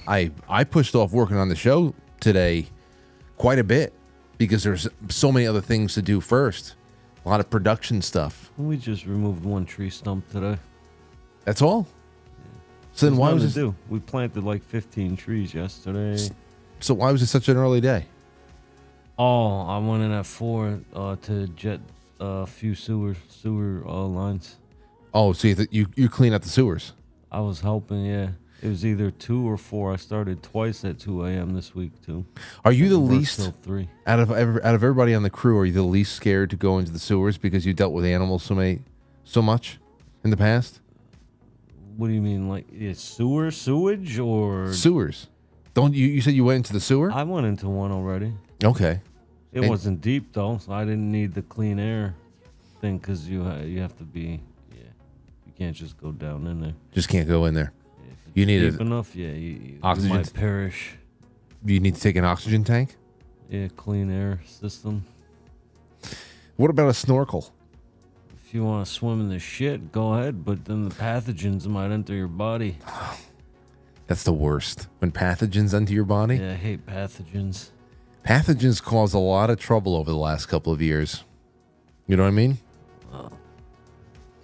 I pushed off working on the show today quite a bit because there's so many other things to do first. A lot of production stuff. We just removed one tree stump today. That's all? Yeah. So then why was it do? We planted like 15 trees yesterday. So why was it such an early day? Oh, I went in at 4 to jet a few sewer lines. Oh, so you clean out the sewers? I was helping, yeah. It was either 2 or 4. I started twice at 2 a.m. this week too. Are you the least till 3 out of everybody on the crew? Are you the least scared to go into the sewers because you dealt with animals so much in the past? What do you mean, like sewage or sewers? Don't you said you went into the sewer? I went into one already. Okay. It wasn't deep though, so I didn't need the clean air thing because you have to be you can't just go down in there. Just can't go in there. You need deep enough, you might perish. You need to take an oxygen tank? Yeah, clean air system. What about a snorkel? If you want to swim in the shit, go ahead, but then the pathogens might enter your body. That's the worst. When pathogens enter your body? Yeah, I hate pathogens. Pathogens caused a lot of trouble over the last couple of years. You know what I mean?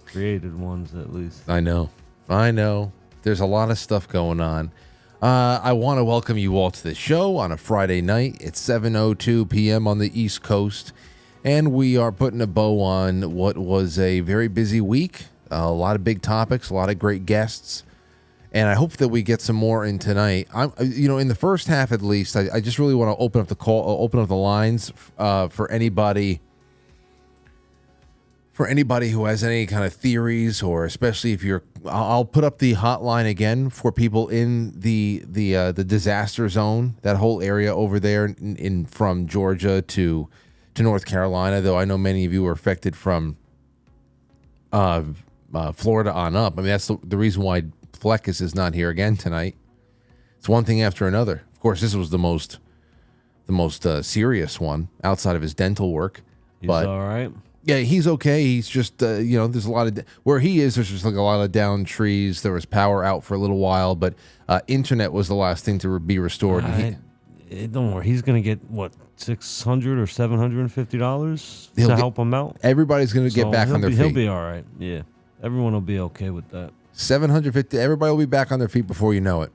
Created ones, at least. I know. There's a lot of stuff going on. I want to welcome you all to the show on a Friday night. It's 7:02 p.m. on the East Coast, and we are putting a bow on what was a very busy week. A lot of big topics, a lot of great guests, and I hope that we get some more in tonight. In the first half at least, I just really want to open up the lines for anybody. For anybody who has any kind of theories, or especially if I'll put up the hotline again for people in the disaster zone, that whole area over there in from Georgia to North Carolina. Though I know many of you are affected from Florida on up. I mean, that's the reason why Fleckis is not here again tonight. It's one thing after another. Of course, this was the most serious one outside of his dental work. He's all right. Yeah, he's okay. He's just, there's a lot of, where he is, there's just like a lot of downed trees. There was power out for a little while, but internet was the last thing to be restored. Don't worry. He's going to get, what, $600 or $750 to help him out? Everybody's going to get back on their feet. He'll be all right. Yeah. Everyone will be okay with that. $750. Everybody will be back on their feet before you know it.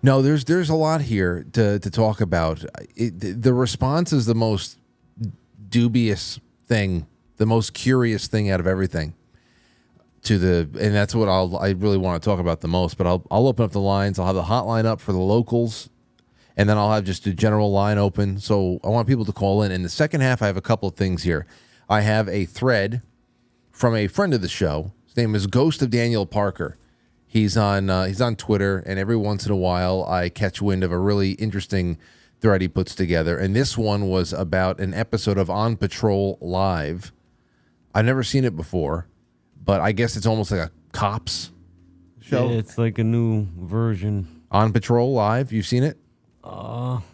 No, there's a lot here to talk about. The response is the most dubious thing, the most curious thing out of everything and that's what I really want to talk about the most. But I'll open up the lines. I'll have the hotline up for the locals, and then I'll have just a general line open. So I want people to call in. In the second half, I have a couple of things here. I have a thread from a friend of the show. His name is Ghost of Daniel Parker. He's on Twitter, and every once in a while I catch wind of a really interesting thread he puts together, and this one was about an episode of On Patrol Live. I've never seen it before, but I guess it's almost like a cops show. Yeah, it's like a new version. On Patrol Live, you've seen it? I've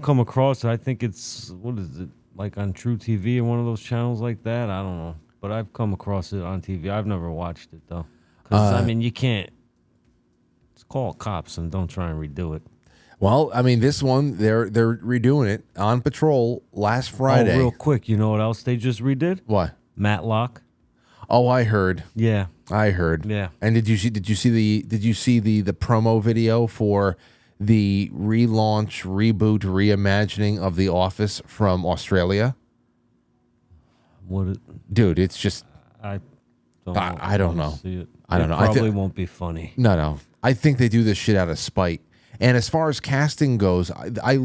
come across it. I think it's, what is it, like on True TV or one of those channels like that? I don't know, but I've come across it on TV. I've never watched it though, because you can't. It's called Cops, and don't try and redo it. Well, I mean, this one, they're redoing it. On Patrol last Friday. Oh, real quick, you know what else they just redid? What? Matlock. Oh, I heard. Yeah. I heard. Yeah. And did you see the promo video for the relaunch, reboot, reimagining of The Office from Australia? Dude, it's just I don't know. See it. I don't know. It probably won't be funny. No. I think they do this shit out of spite. And as far as casting goes, I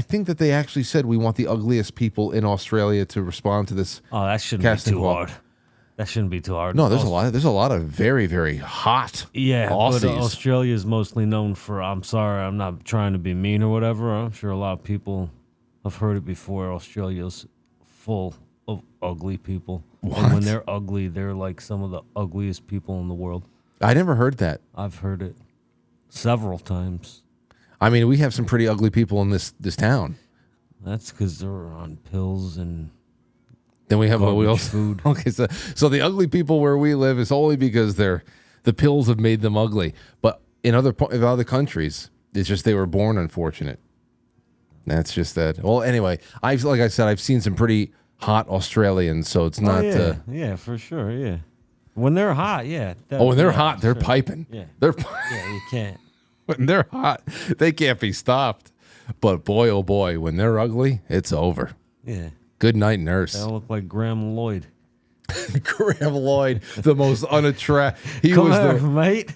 think that they actually said we want the ugliest people in Australia to respond to this. Oh, that shouldn't be too hard. That shouldn't be too hard. No, there's a lot of very, very hot Aussies. But Australia is mostly known for, I'm sorry, I'm not trying to be mean or whatever. I'm sure a lot of people have heard it before. Australia's full of ugly people. What? And when they're ugly, they're like some of the ugliest people in the world. I never heard that. I've heard it several times. I mean, we have some pretty ugly people in this town. That's because they're on pills and then we have food. Okay, so the ugly people where we live is only because the pills have made them ugly. But in other countries, it's just they were born unfortunate. That's just that. Well, anyway, like I said, I've seen some pretty hot Australians, so it's not. Yeah, for sure. Yeah, when they're hot, yeah. When they're hot, they're piping. Yeah, yeah, you can't. When they're hot, they can't be stopped. But boy, oh boy, when they're ugly, it's over. Yeah. Good night, nurse. They look like Graham Lloyd. Graham Lloyd, the most unattractive. Come here, mate.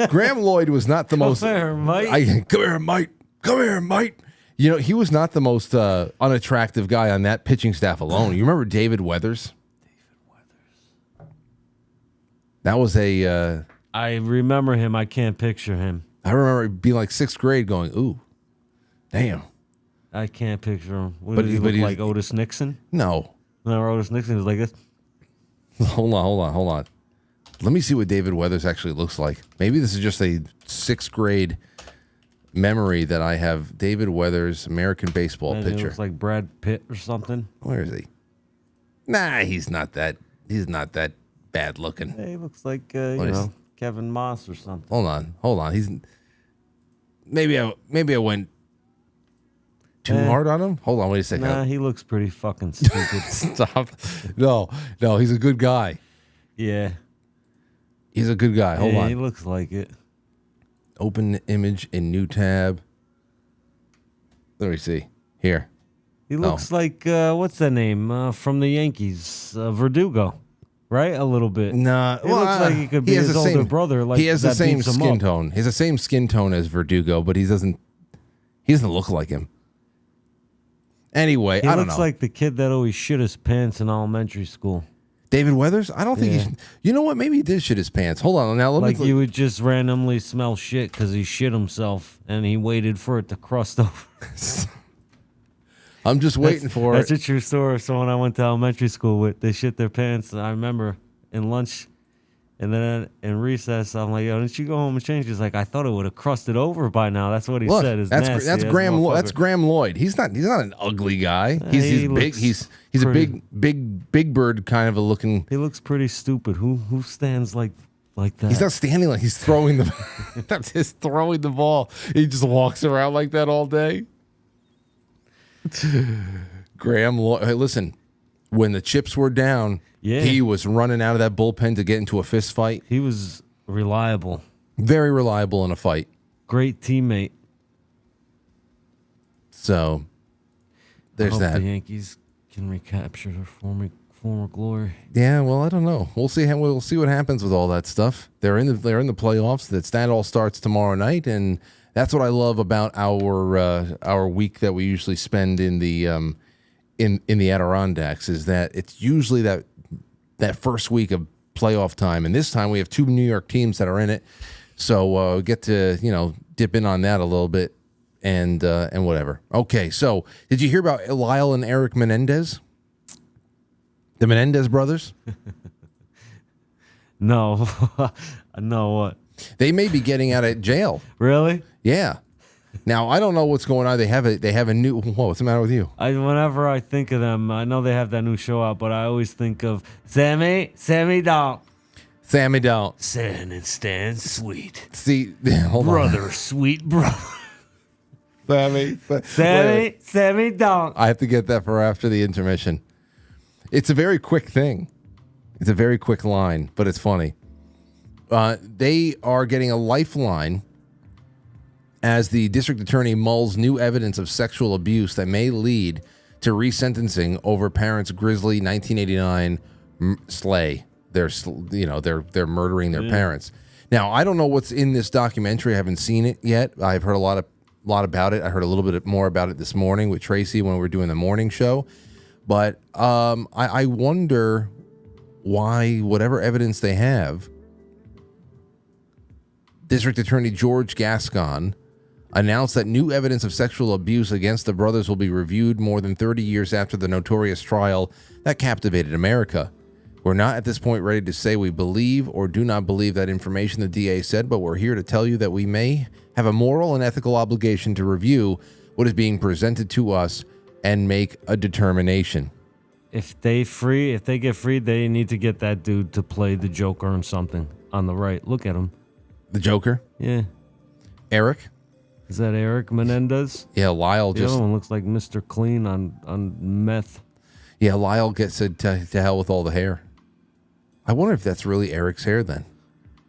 Graham Lloyd was not the most. Come here, mate. Come here, mate. Come here, mate. You know, he was not the most unattractive guy on that pitching staff alone. You remember David Weathers? That was a. I remember him. I can't picture him. I remember being like 6th grade going, ooh, damn. I can't picture him. What, did he look like Otis Nixon? No. Remember Otis Nixon was like this? Hold on. Let me see what David Weathers actually looks like. Maybe this is just a 6th grade memory that I have. David Weathers, American baseball pitcher. He looks like Brad Pitt or something. Where is he? Nah, he's not that bad looking. Yeah, he looks like Kevin Moss or something. Hold on. He's maybe I went too hard on him. Hold on, wait a second. Nah, he looks pretty fucking stupid. Stop. No, he's a good guy. Yeah. He's a good guy. Hold on. He looks like it. Open image in new tab. Let me see. Here. He looks like, what's that name? From the Yankees. Verdugo. Right? A little bit. Nah. He looks like he could be his older brother. Like he has the same skin tone. He has the same skin tone as Verdugo, but he doesn't look like him. Anyway, I don't know. He looks like the kid that always shit his pants in elementary school. David Weathers? I don't think he should. You know what? Maybe he did shit his pants. Hold on. Now, let me you would just randomly smell shit because he shit himself and he waited for it to crust over. I'm just waiting for it. That's a true story of someone I went to elementary school with. They shit their pants. I remember in lunch and then in recess, I'm like, yo, didn't you go home and change? He's like, I thought it would have crusted over by now. That's what he said. That's Graham. That's Graham Lloyd. He's not an ugly guy. He's big. He's a big bird kind of a looking. He looks pretty stupid. Who stands like that? He's not standing like he's throwing the. That's his throwing the ball. He just walks around like that all day. Graham Lloyd. Hey, listen, when the chips were down. Yeah. He was running out of that bullpen to get into a fist fight. He was reliable. Very reliable in a fight. Great teammate. So, there's that. The Yankees can recapture their former glory. Yeah, well, I don't know. We'll see what happens with all that stuff. They're in the playoffs. That all starts tomorrow night, and that's what I love about our week that we usually spend in the in the Adirondacks is that it's usually that first week of playoff time. And this time we have 2 New York teams that are in it. So get to, dip in on that a little bit and whatever. Okay, so did you hear about Lyle and Eric Menendez? The Menendez brothers? No. No, what? They may be getting out of jail. Really? Yeah. Now, I don't know what's going on. They have a new... Whoa, what's the matter with you? Whenever I think of them, I know they have that new show out, but I always think of Sammy don't. Sammy don't. San and Stan Sweet. See, hold brother, on. Sweet brother. Sammy don't. I have to get that for after the intermission. It's a very quick thing. It's a very quick line, but it's funny. They are getting a lifeline as the district attorney mulls new evidence of sexual abuse that may lead to resentencing over parents' grisly 1989 slay. They're murdering their parents. Now, I don't know what's in this documentary. I haven't seen it yet. I've heard a lot about it. I heard a little bit more about it this morning with Tracy when we were doing the morning show. But I wonder why whatever evidence they have, District Attorney George Gascon announced that new evidence of sexual abuse against the brothers will be reviewed more than 30 years after the notorious trial that captivated America. We're not at this point ready to say we believe or do not believe that information, the DA said, but we're here to tell you that we may have a moral and ethical obligation to review what is being presented to us and make a determination. If they get freed, they need to get that dude to play the Joker or something on the right. Look at him. The Joker? Yeah. Eric. Is that Eric Menendez? Yeah, Lyle The just. other one looks like Mr. Clean on meth. Yeah, Lyle gets said to hell with all the hair. I wonder if that's really Eric's hair then.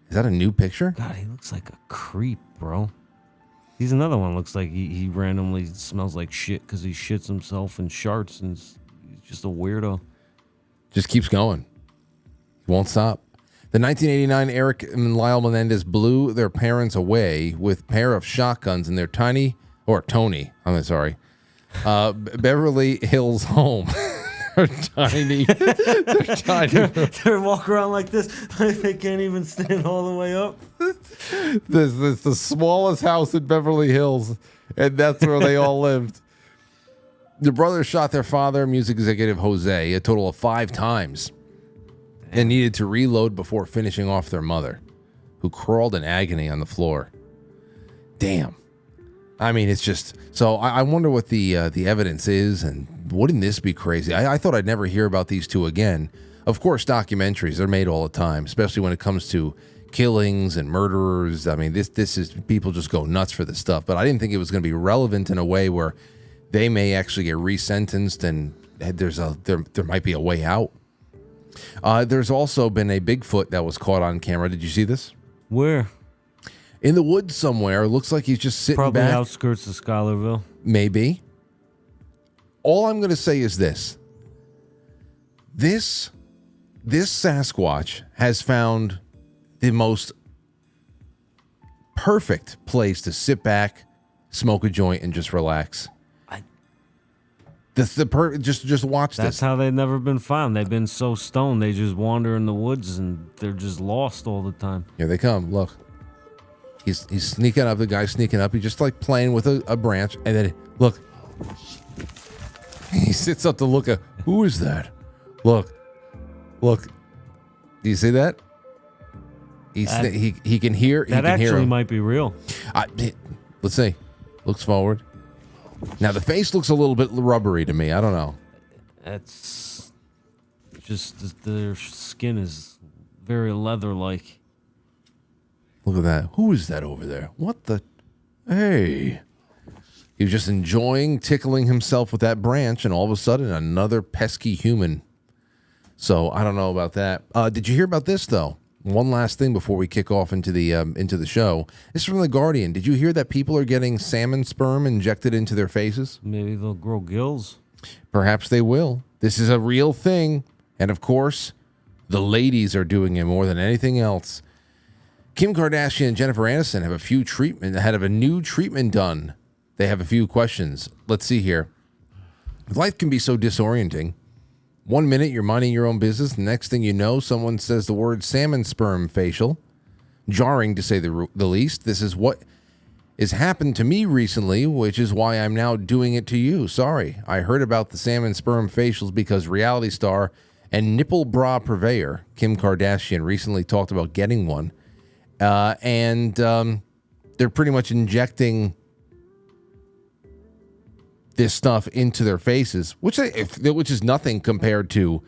Is that a new picture? God, he looks like a creep, bro. He's another one. Looks like he randomly smells like shit because he shits himself and sharts, and he's just a weirdo. Just keeps going. Won't stop. The 1989 Eric and Lyle Menendez blew their parents away with a pair of shotguns in their Beverly Hills home. They're tiny. They're tiny. They're walking around like this. They can't even stand all the way up. This is the smallest house in Beverly Hills, and that's where they all lived. The brothers shot their father, music executive Jose, a total of 5 times and needed to reload before finishing off their mother, who crawled in agony on the floor. Damn. I mean, it's just... So I wonder what the evidence is, and wouldn't this be crazy? I thought I'd never hear about these two again. Of course, documentaries, they're made all the time, especially when it comes to killings and murderers. I mean, this is... People just go nuts for this stuff, but I didn't think it was going to be relevant in a way where they may actually get resentenced and there might be a way out. There's also been a Bigfoot that was caught on camera. Did you see this? Where? In the woods somewhere. It looks like he's just sitting Probably back. outskirts of Schuylerville. Maybe. All I'm going to say is this. This Sasquatch has found the most perfect place to sit back, smoke a joint, and just relax. Just watch this. That's how they've never been found. They've been so stoned, they just wander in the woods and they're just lost all the time. Here they come. Look. He's sneaking up. The guy's sneaking up. He's just like playing with a branch. And then, look. He sits up to look at, who is that? Look. Do you see that? He can hear. That actually might be real. Let's see. Looks forward. Now, the face looks a little bit rubbery to me. I don't know. It's just their skin is very leather-like. Look at that. Who is that over there? What the? Hey. He was just enjoying tickling himself with that branch, and all of a sudden, another pesky human. So, I don't know about that. Did you hear about this, though? One last thing before we kick off into the show. This is from The Guardian. Did you hear that people are getting salmon sperm injected into their faces? Maybe they'll grow gills. Perhaps they will. This is a real thing. And, of course, the ladies are doing it more than anything else. Kim Kardashian and Jennifer Aniston have a new treatment done. They have a few questions. Let's see here. Life can be so disorienting. 1 minute you're minding your own business. The next thing you know, someone says the word salmon sperm facial. Jarring, to say the least. This is what has happened to me recently, which is why I'm now doing it to you. Sorry. I heard about the salmon sperm facials because reality star and nipple bra purveyor Kim Kardashian recently talked about getting one. And they're pretty much injecting this stuff into their faces, which is nothing compared to,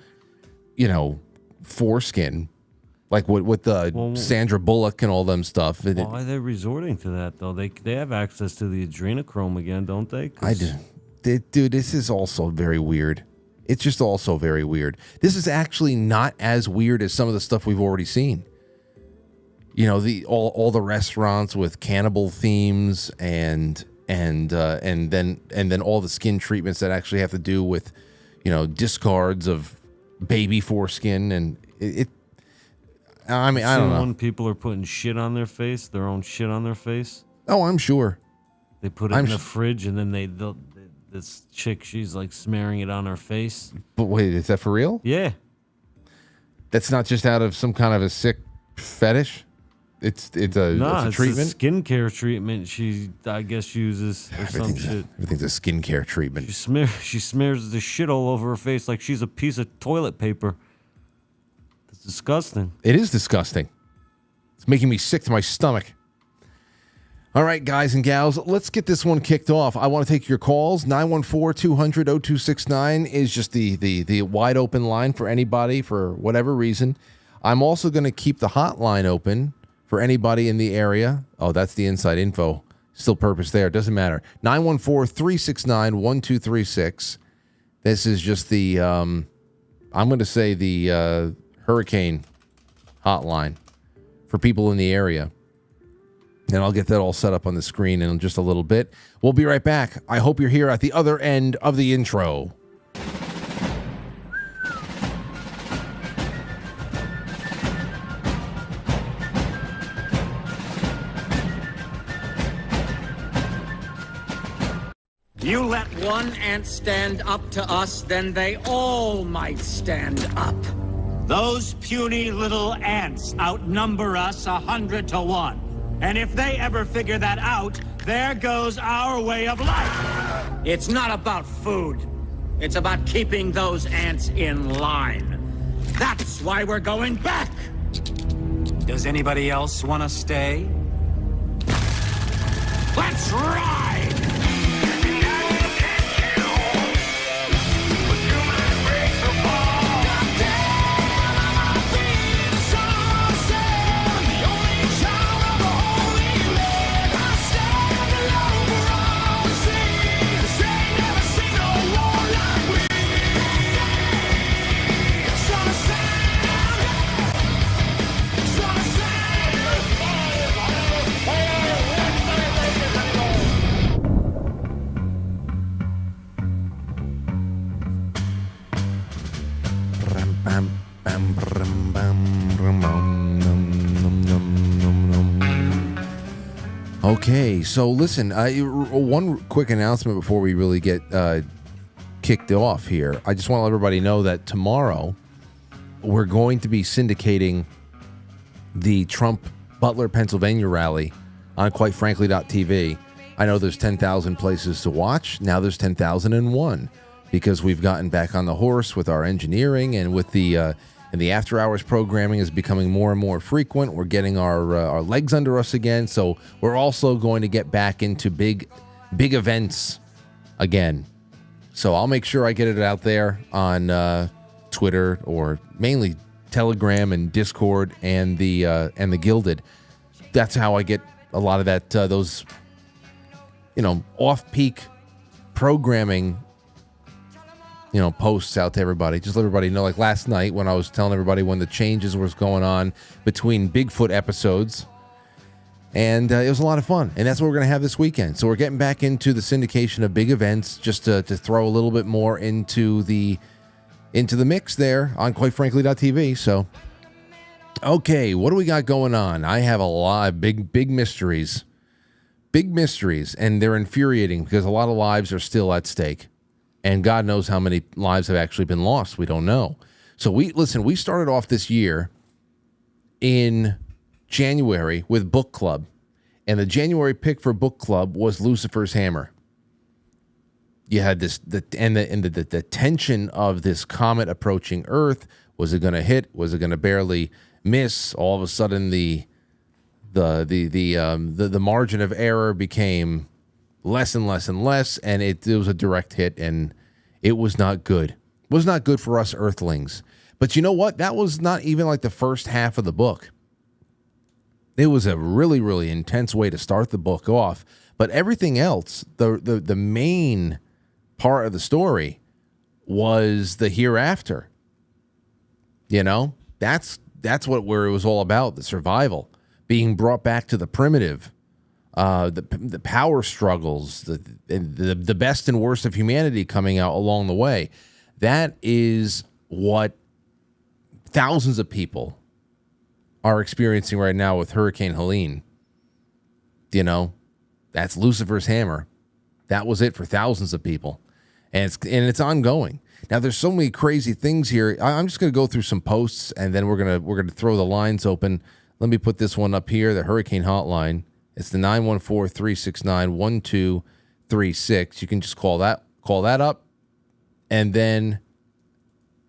foreskin, like with the Sandra Bullock and all them stuff. Why are they resorting to that though? They have access to the adrenochrome again, don't they? I do, dude. This is also very weird. It's just also very weird. This is actually not as weird as some of the stuff we've already seen. All the restaurants with cannibal themes and then all the skin treatments that actually have to do with, discards of baby foreskin and it. I mean, I don't know. When people are putting shit on their face, their own shit on their face. Oh, I'm sure. They put it in the fridge and then this chick, she's like smearing it on her face. But wait, is that for real? Yeah. That's not just out of some kind of a sick fetish. It's a treatment. It's a skincare treatment. She, I guess, uses or some shit. Everything's a skincare treatment. She smears the shit all over her face like she's a piece of toilet paper. It's disgusting. It is disgusting. It's making me sick to my stomach. All right, guys and gals, let's get this one kicked off. I want to take your calls. 914-200-0269 is just the wide open line for anybody for whatever reason. I'm also going to keep the hotline open for anybody in the area. Oh, that's the inside info. Still purpose there. Doesn't matter. 914-369-1236. This is just the, I'm going to say the hurricane hotline for people in the area. And I'll get that all set up on the screen in just a little bit. We'll be right back. I hope you're here at the other end of the intro. You let one ant stand up to us, then they all might stand up. Those puny little ants outnumber us 100 to 1. And if they ever figure that out, there goes our way of life. It's not about food. It's about keeping those ants in line. That's why we're going back. Does anybody else want to stay? Let's ride! Okay, so listen, one quick announcement before we really get kicked off here. I just want to let everybody know that tomorrow we're going to be syndicating the Trump Butler, Pennsylvania rally on quitefrankly.tv. I know there's 10,000 places to watch. Now there's 10,001 because we've gotten back on the horse with our engineering and with the and the after-hours programming is becoming more and more frequent. We're getting our legs under us again, so we're also going to get back into big events again. So I'll make sure I get it out there on Twitter or mainly Telegram and Discord and the Gilded. That's how I get a lot of that those off-peak programming posts out to everybody. Just let everybody know, like last night when I was telling everybody when the changes was going on between Bigfoot episodes. And it was a lot of fun. And that's what we're going to have this weekend. So we're getting back into the syndication of big events just to throw a little bit more into the mix there on quitefrankly.tv. So, okay, what do we got going on? I have a lot of big mysteries. Big mysteries. And they're infuriating because a lot of lives are still at stake. And God knows how many lives have actually been lost. We don't know. So we started off this year in January with Book Club. And the January pick for Book Club was Lucifer's Hammer. You had the tension of this comet approaching Earth. Was it going to hit? Was it going to barely miss? All of a sudden the margin of error became less and less and less, and it was a direct hit, and it was not good. It was not good for us Earthlings. But you know what? That was not even like the first half of the book. It was a really, really intense way to start the book off. But everything else, the main part of the story was the hereafter. That's where it was all about, the survival, being brought back to the primitive. The power struggles, the best and worst of humanity coming out along the way. That is what thousands of people are experiencing right now with Hurricane Helene. That's Lucifer's hammer. That was it for thousands of people, and it's ongoing. Now there's so many crazy things here. I'm just going to go through some posts, and then we're gonna throw the lines open. Let me put this one up here, the Hurricane Hotline. It's the 914-369-1236. You can just call that up. And then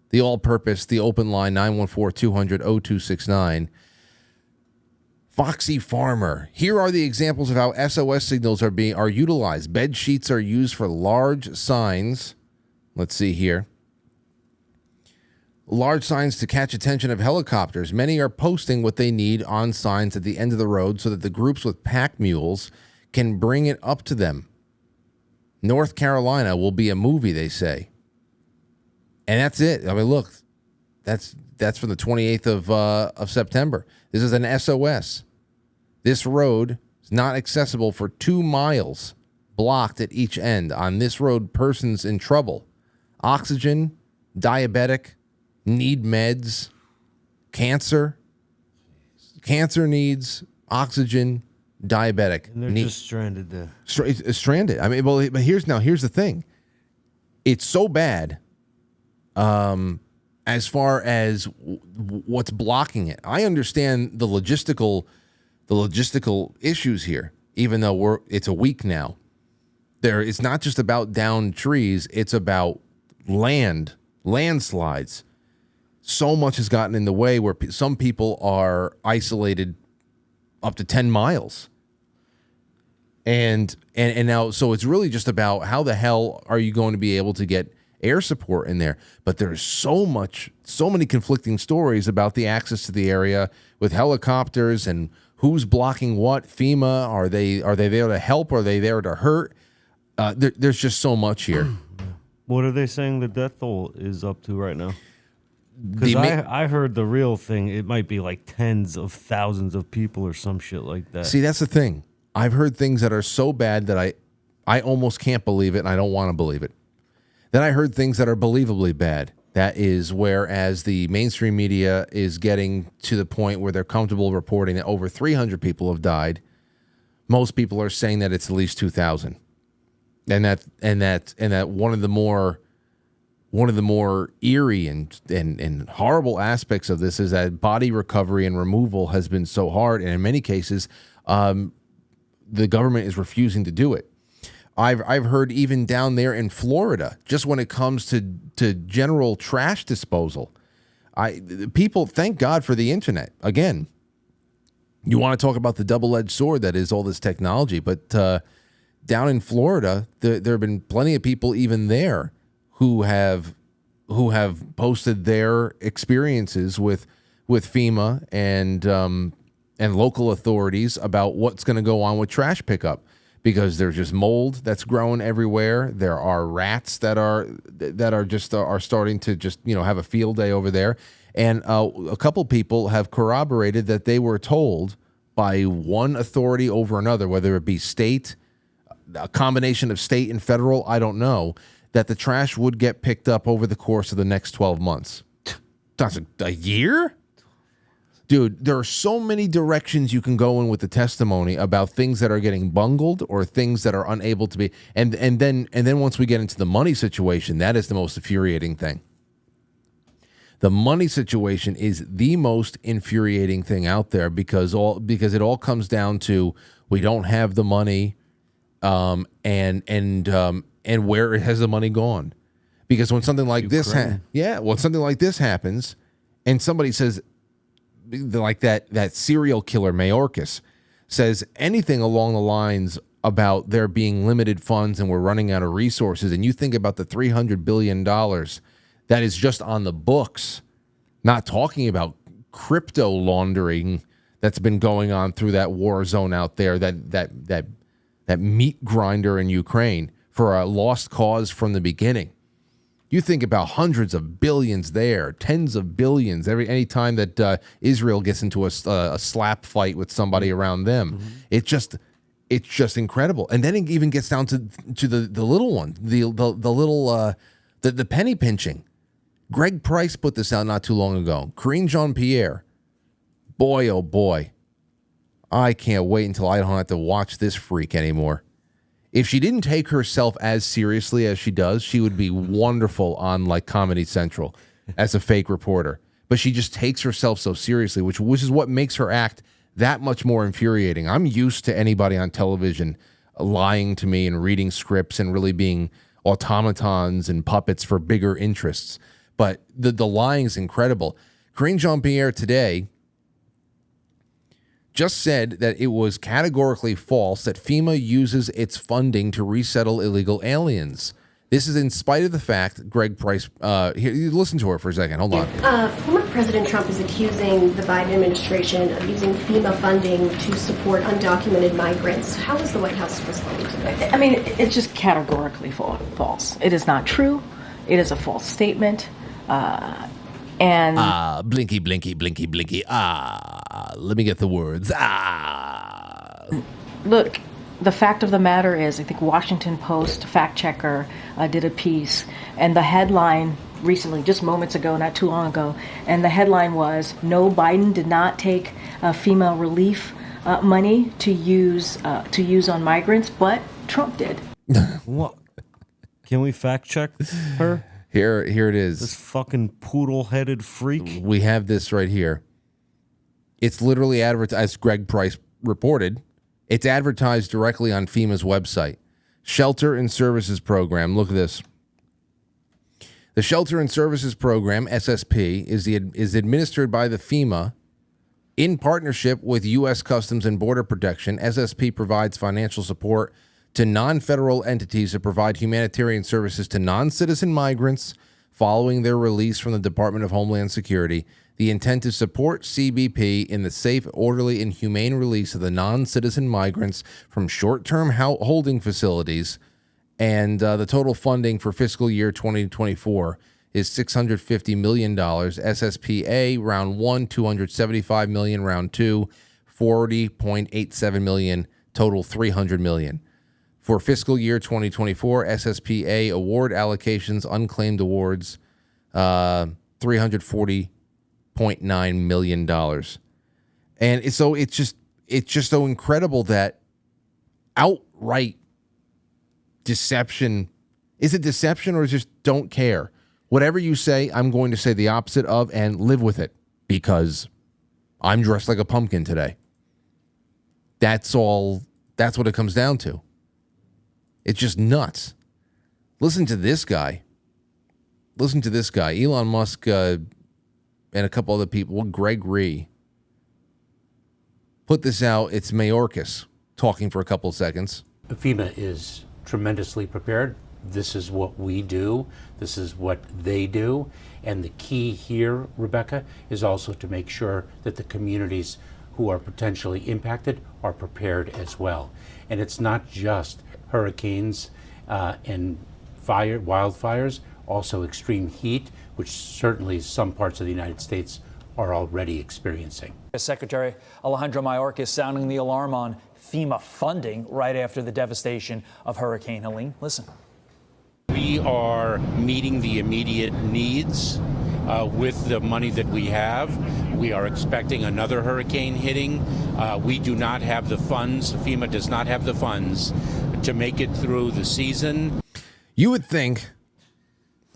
the all-purpose, the open line, 914-200-0269. Foxy Farmer. Here are the examples of how SOS signals are utilized. Bed sheets are used for large signs. Let's see here. Large signs to catch attention of helicopters. Many are posting what they need on signs at the end of the road so that the groups with pack mules can bring it up to them. North Carolina will be a movie, they say. And that's it. I mean, look, that's from the 28th of September. This is an SOS. This road is not accessible for 2 miles, blocked at each end. On this road, persons in trouble. Oxygen, diabetic, need meds, cancer needs, oxygen, diabetic. And they're just stranded there. Stranded. I mean, well, but here's the thing. It's so bad as far as what's blocking it. I understand the logistical issues here, even though it's a week now. It's not just about downed trees, it's about landslides. So much has gotten in the way where some people are isolated up to 10 miles. And now, so it's really just about how the hell are you going to be able to get air support in there? But there's so many conflicting stories about the access to the area with helicopters and who's blocking what. FEMA, are they there to help? Are they there to hurt? There's just so much here. What are they saying the death toll is up to right now? Because I heard the real thing, it might be like tens of thousands of people or some shit like that. See, that's the thing. I've heard things that are so bad that I almost can't believe it, and I don't want to believe it. Then I heard things that are believably bad. That is, whereas the mainstream media is getting to the point where they're comfortable reporting that over 300 people have died, most people are saying that it's at least 2,000. And that one of the more eerie and horrible aspects of this is that body recovery and removal has been so hard, and in many cases, the government is refusing to do it. I've heard even down there in Florida, just when it comes to general trash disposal, people thank God for the internet. Again, you want to talk about the double-edged sword that is all this technology, but down in Florida, there have been plenty of people even there who have posted their experiences with FEMA and local authorities about what's going to go on with trash pickup, because there's just mold that's growing everywhere. There are rats that are starting to just have a field day over there, and a couple people have corroborated that they were told by one authority over another, whether it be state, a combination of state and federal, I don't know, that the trash would get picked up over the course of the next 12 months. That's a year? Dude, there are so many directions you can go in with the testimony about things that are getting bungled or things that are unable to be. And then once we get into the money situation, that is the most infuriating thing. The money situation is the most infuriating thing out there because it all comes down to we don't have the money, and where has the money gone? Because when something like this happens, and somebody says, like that serial killer Mayorkas says anything along the lines about there being limited funds and we're running out of resources, and you think about the $300 billion that is just on the books, not talking about crypto laundering that's been going on through that war zone out there, that meat grinder in Ukraine for a lost cause from the beginning. You think about hundreds of billions there, tens of billions any time that Israel gets into a slap fight with somebody around them. Mm-hmm. It's just incredible. And then it even gets down to the little one, the penny pinching. Greg Price put this out not too long ago. Karine Jean-Pierre, boy oh boy, I can't wait until I don't have to watch this freak anymore. If she didn't take herself as seriously as she does, she would be wonderful on like Comedy Central as a fake reporter. But she just takes herself so seriously, which is what makes her act that much more infuriating. I'm used to anybody on television lying to me and reading scripts and really being automatons and puppets for bigger interests. But the lying is incredible. Karine Jean-Pierre today just said that it was categorically false that FEMA uses its funding to resettle illegal aliens. This is in spite of the fact Greg Price. Here, listen to her for a second. Hold on. Former President Trump is accusing the Biden administration of using FEMA funding to support undocumented migrants. How is the White House responding to that? I mean, it's just categorically false. It is not true. It is a false statement. Blinky, blinky, blinky, blinky. Let me get the words. Look, the fact of the matter is, I think Washington Post fact checker did a piece, and the headline recently, just moments ago, not too long ago, and the headline was, "No, Biden did not take FEMA relief money to use on migrants, but Trump did." What? Can we fact check her? Here it is. This fucking poodle-headed freak. We have this right here. It's literally advertised, as Greg Price reported. It's advertised directly on FEMA's website. Shelter and Services Program. Look at this. The Shelter and Services Program, SSP, is administered by the FEMA in partnership with U.S. Customs and Border Protection. SSP provides financial support to non-federal entities that provide humanitarian services to non-citizen migrants following their release from the Department of Homeland Security. The intent is to support CBP in the safe, orderly, and humane release of the non-citizen migrants from short-term holding facilities. And the total funding for fiscal year 2024 is $650 million. SSPA, round one, $275 million. Round two, $40.87 million. Total $300 million. For fiscal year 2024, SSPA award allocations, unclaimed awards, $340.9 million. And so it's just so incredible that outright deception. Is it deception or is it just don't care? Whatever you say, I'm going to say the opposite of and live with it because I'm dressed like a pumpkin today. That's all. That's what it comes down to. It's just nuts. Listen to this guy. Listen to this guy. Elon Musk and a couple other people. Well, Greg Ree put this out. It's Mayorkas talking for a couple of seconds. FEMA is tremendously prepared. This is what we do. This is what they do. And the key here, Rebecca, is also to make sure that the communities who are potentially impacted are prepared as well. And it's not just hurricanes and wildfires, also extreme heat, which certainly some parts of the United States are already experiencing. Secretary Alejandro Mayorkas sounding the alarm on FEMA funding right after the devastation of Hurricane Helene. Listen. We are meeting the immediate needs with the money that we have. We are expecting another hurricane hitting. We do not have the funds. FEMA does not have the funds to make it through the season. You would think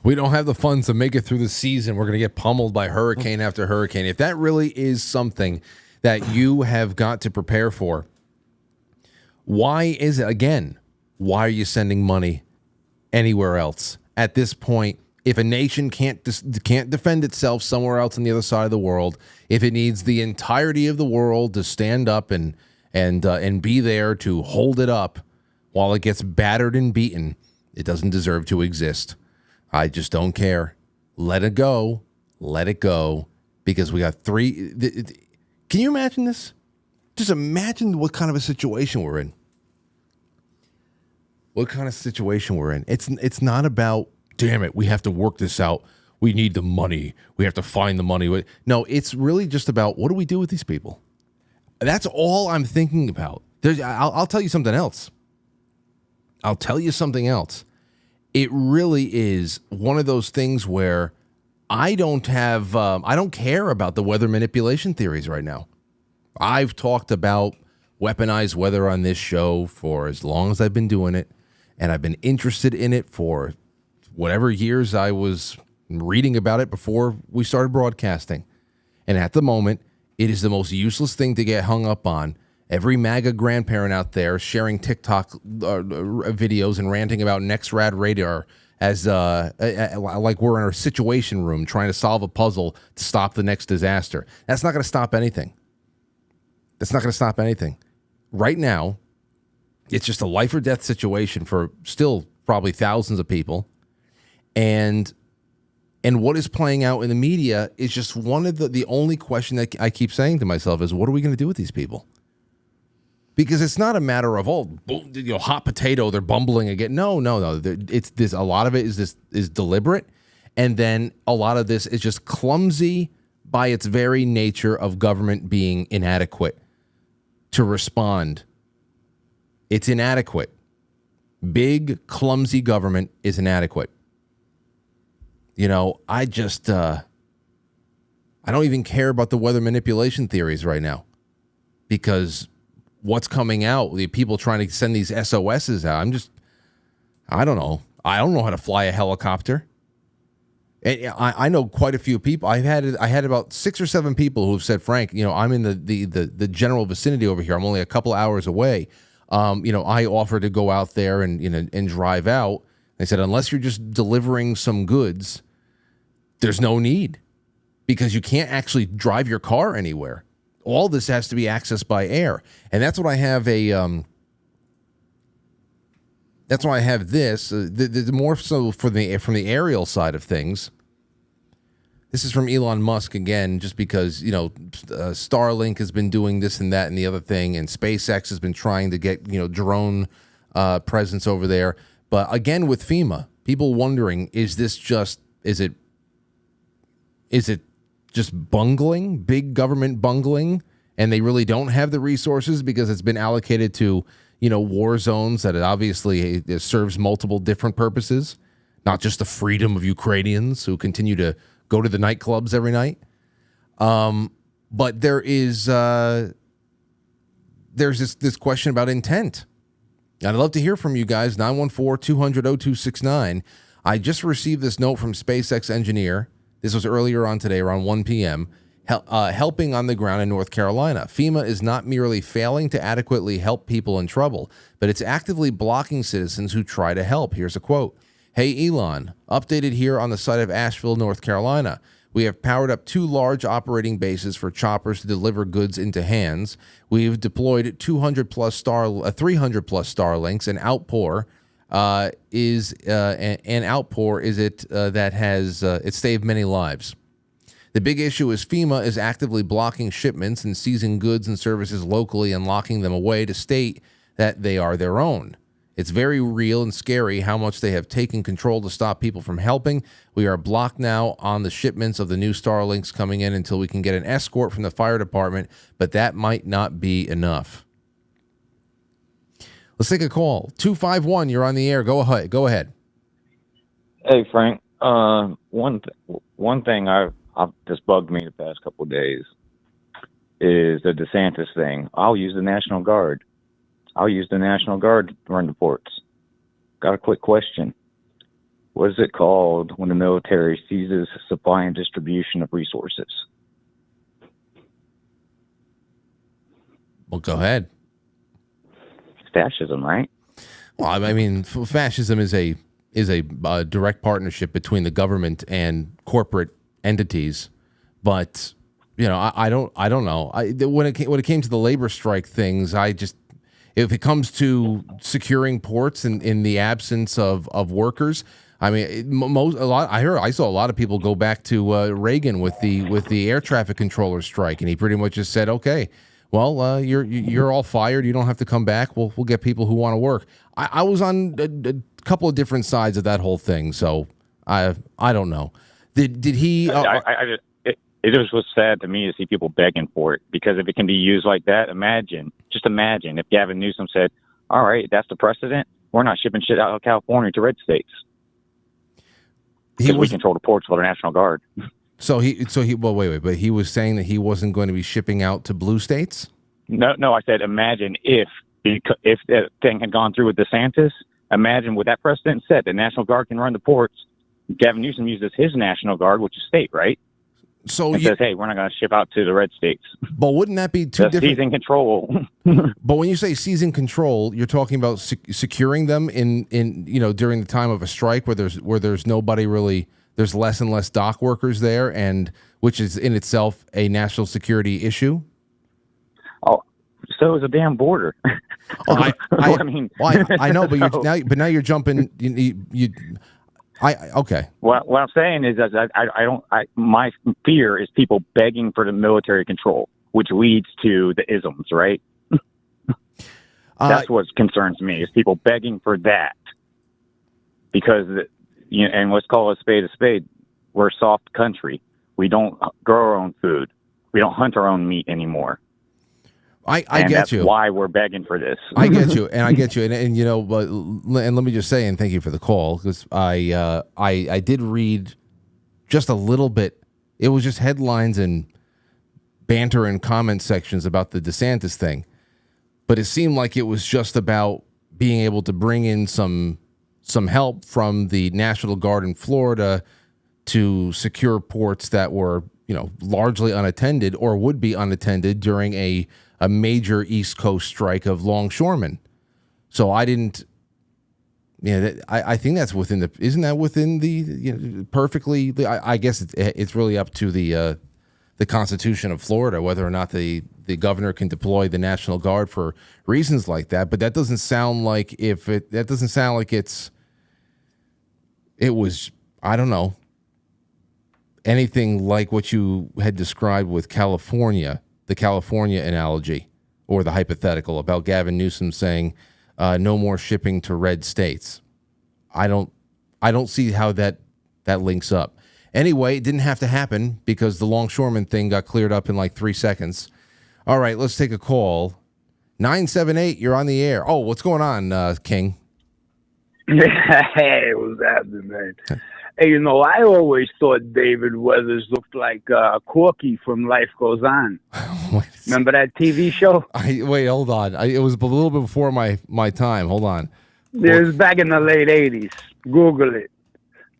we don't have the funds to make it through the season. We're going to get pummeled by hurricane after hurricane. If that really is something that you have got to prepare for, why is it, again, why are you sending money anywhere else? At this point, if a nation can't defend itself somewhere else on the other side of the world, if it needs the entirety of the world to stand up and be there to hold it up while it gets battered and beaten, it doesn't deserve to exist. I just don't care. Let it go. Let it go. Because we got three. Can you imagine this? Just imagine what kind of a situation we're in. What kind of situation we're in. It's not about, damn it, we have to work this out. We need the money. We have to find the money. No, it's really just about what do we do with these people? That's all I'm thinking about. I'll tell you something else. It really is one of those things where I don't care about the weather manipulation theories right now. I've talked about weaponized weather on this show for as long as I've been doing it, and I've been interested in it for whatever years I was reading about it before we started broadcasting. And at the moment, it is the most useless thing to get hung up on. Every MAGA grandparent out there sharing TikTok videos and ranting about NextRad radar as like we're in a situation room trying to solve a puzzle to stop the next disaster. That's not going to stop anything. Right now, it's just a life or death situation for still probably thousands of people. And what is playing out in the media is just one of the only question that I keep saying to myself is, what are we going to do with these people? Because it's not a matter of, hot potato, they're bumbling again. No. It's this. A lot of it is deliberate. And then a lot of this is just clumsy by its very nature of government being inadequate to respond. It's inadequate. Big, clumsy government is inadequate. I just, I don't even care about the weather manipulation theories right now, because what's coming out, the people trying to send these SOSs out, I don't know. I don't know how to fly a helicopter. And I know quite a few people. I had about 6 or 7 people who've said, Frank, I'm in the general vicinity over here. I'm only a couple hours away. I offered to go out there and drive out. They said, unless you're just delivering some goods, there's no need, because you can't actually drive your car anywhere. All this has to be accessed by air. And that's what I have that's why I have this. The more so from the aerial side of things. This is from Elon Musk again, just because, Starlink has been doing this and that and the other thing, and SpaceX has been trying to get, drone presence over there. But again, with FEMA, people wondering, is it just bungling, big government bungling, and they really don't have the resources because it's been allocated to, war zones that it serves multiple different purposes, not just the freedom of Ukrainians who continue to go to the nightclubs every night. But there's this question about intent. I'd love to hear from you guys, 914-200-0269. I just received this note from SpaceX engineer. This was earlier on today, around 1 p.m., helping on the ground in North Carolina. FEMA is not merely failing to adequately help people in trouble, but it's actively blocking citizens who try to help. Here's a quote. Hey, Elon, updated here on the site of Asheville, North Carolina. We have powered up 2 large operating bases for choppers to deliver goods into hands. We've deployed 300 plus Starlinks, and Outpour it saved many lives. The big issue is FEMA is actively blocking shipments and seizing goods and services locally and locking them away to state that they are their own. It's very real and scary how much they have taken control to stop people from helping. We are blocked now on the shipments of the new Starlinks coming in until we can get an escort from the fire department, but that might not be enough. Let's take a call. 251, you're on the air. Go ahead. Hey, Frank. One thing I've just bugged me the past couple of days is the DeSantis thing. I'll use the National Guard. I'll use the National Guard to run the ports. Got a quick question. What is it called when the military seizes supply and distribution of resources? Well, go ahead. Fascism, right? Well, I mean, fascism is a direct partnership between the government and corporate entities, but I don't know. When it came to the labor strike things, if it comes to securing ports in the absence of workers, I mean, I saw a lot of people go back to Reagan with the air traffic controller strike, and he pretty much just said, okay, well, you're all fired. You don't have to come back. We'll get people who want to work. I was on a couple of different sides of that whole thing, so I don't know. Did he? It just was sad to me to see people begging for it, because if it can be used like that, imagine if Gavin Newsom said, "All right, that's the precedent. We're not shipping shit out of California to red states because we control the ports for the National Guard." Wait, but he was saying that he wasn't going to be shipping out to blue states? No, I said imagine if that thing had gone through with DeSantis, imagine with that precedent set, the National Guard can run the ports. Gavin Newsom uses his National Guard, which is state, right? So says, hey, we're not going to ship out to the red states. But wouldn't that be too different? Seizing control. But when you say seizing control, you're talking about securing them in during the time of a strike where there's nobody really. There's less and less dock workers there, and which is in itself a national security issue. Oh, so is a damn border. Oh, I mean, I know, but now you're jumping. Okay. What I'm saying is that my fear is people begging for the military control, which leads to the isms, right? That's what concerns me, is people begging for that. Because, and let's call a spade. We're a soft country. We don't grow our own food. We don't hunt our own meat anymore. I get that's you. Why we're begging for this. I get you, and you know, but and let me just say, and thank you for the call, because I did read just a little bit. It was just headlines and banter and comment sections about the DeSantis thing, but it seemed like it was just about being able to bring in some help from the National Guard in Florida to secure ports that were, you know, largely unattended or would be unattended during a major East Coast strike of longshoremen. So I didn't, I think that's within the, isn't that within the, perfectly, I guess it's really up to the Constitution of Florida, whether or not the governor can deploy the National Guard for reasons like that. But that doesn't sound like it was, I don't know, anything like what you had described with California, the California analogy or the hypothetical about Gavin Newsom saying no more shipping to red states. I don't see how that links up. Anyway, it didn't have to happen because the longshoreman thing got cleared up in like 3 seconds. All right, let's take a call. 978, you're on the air. Oh, what's going on, King? Hey, what's happening, man? Hey, you know, I always thought David Weathers looked like Corky from Life Goes On. Remember that TV show? Wait, hold on. It was a little bit before my time. Hold on. It was back in the late 80s. Google it.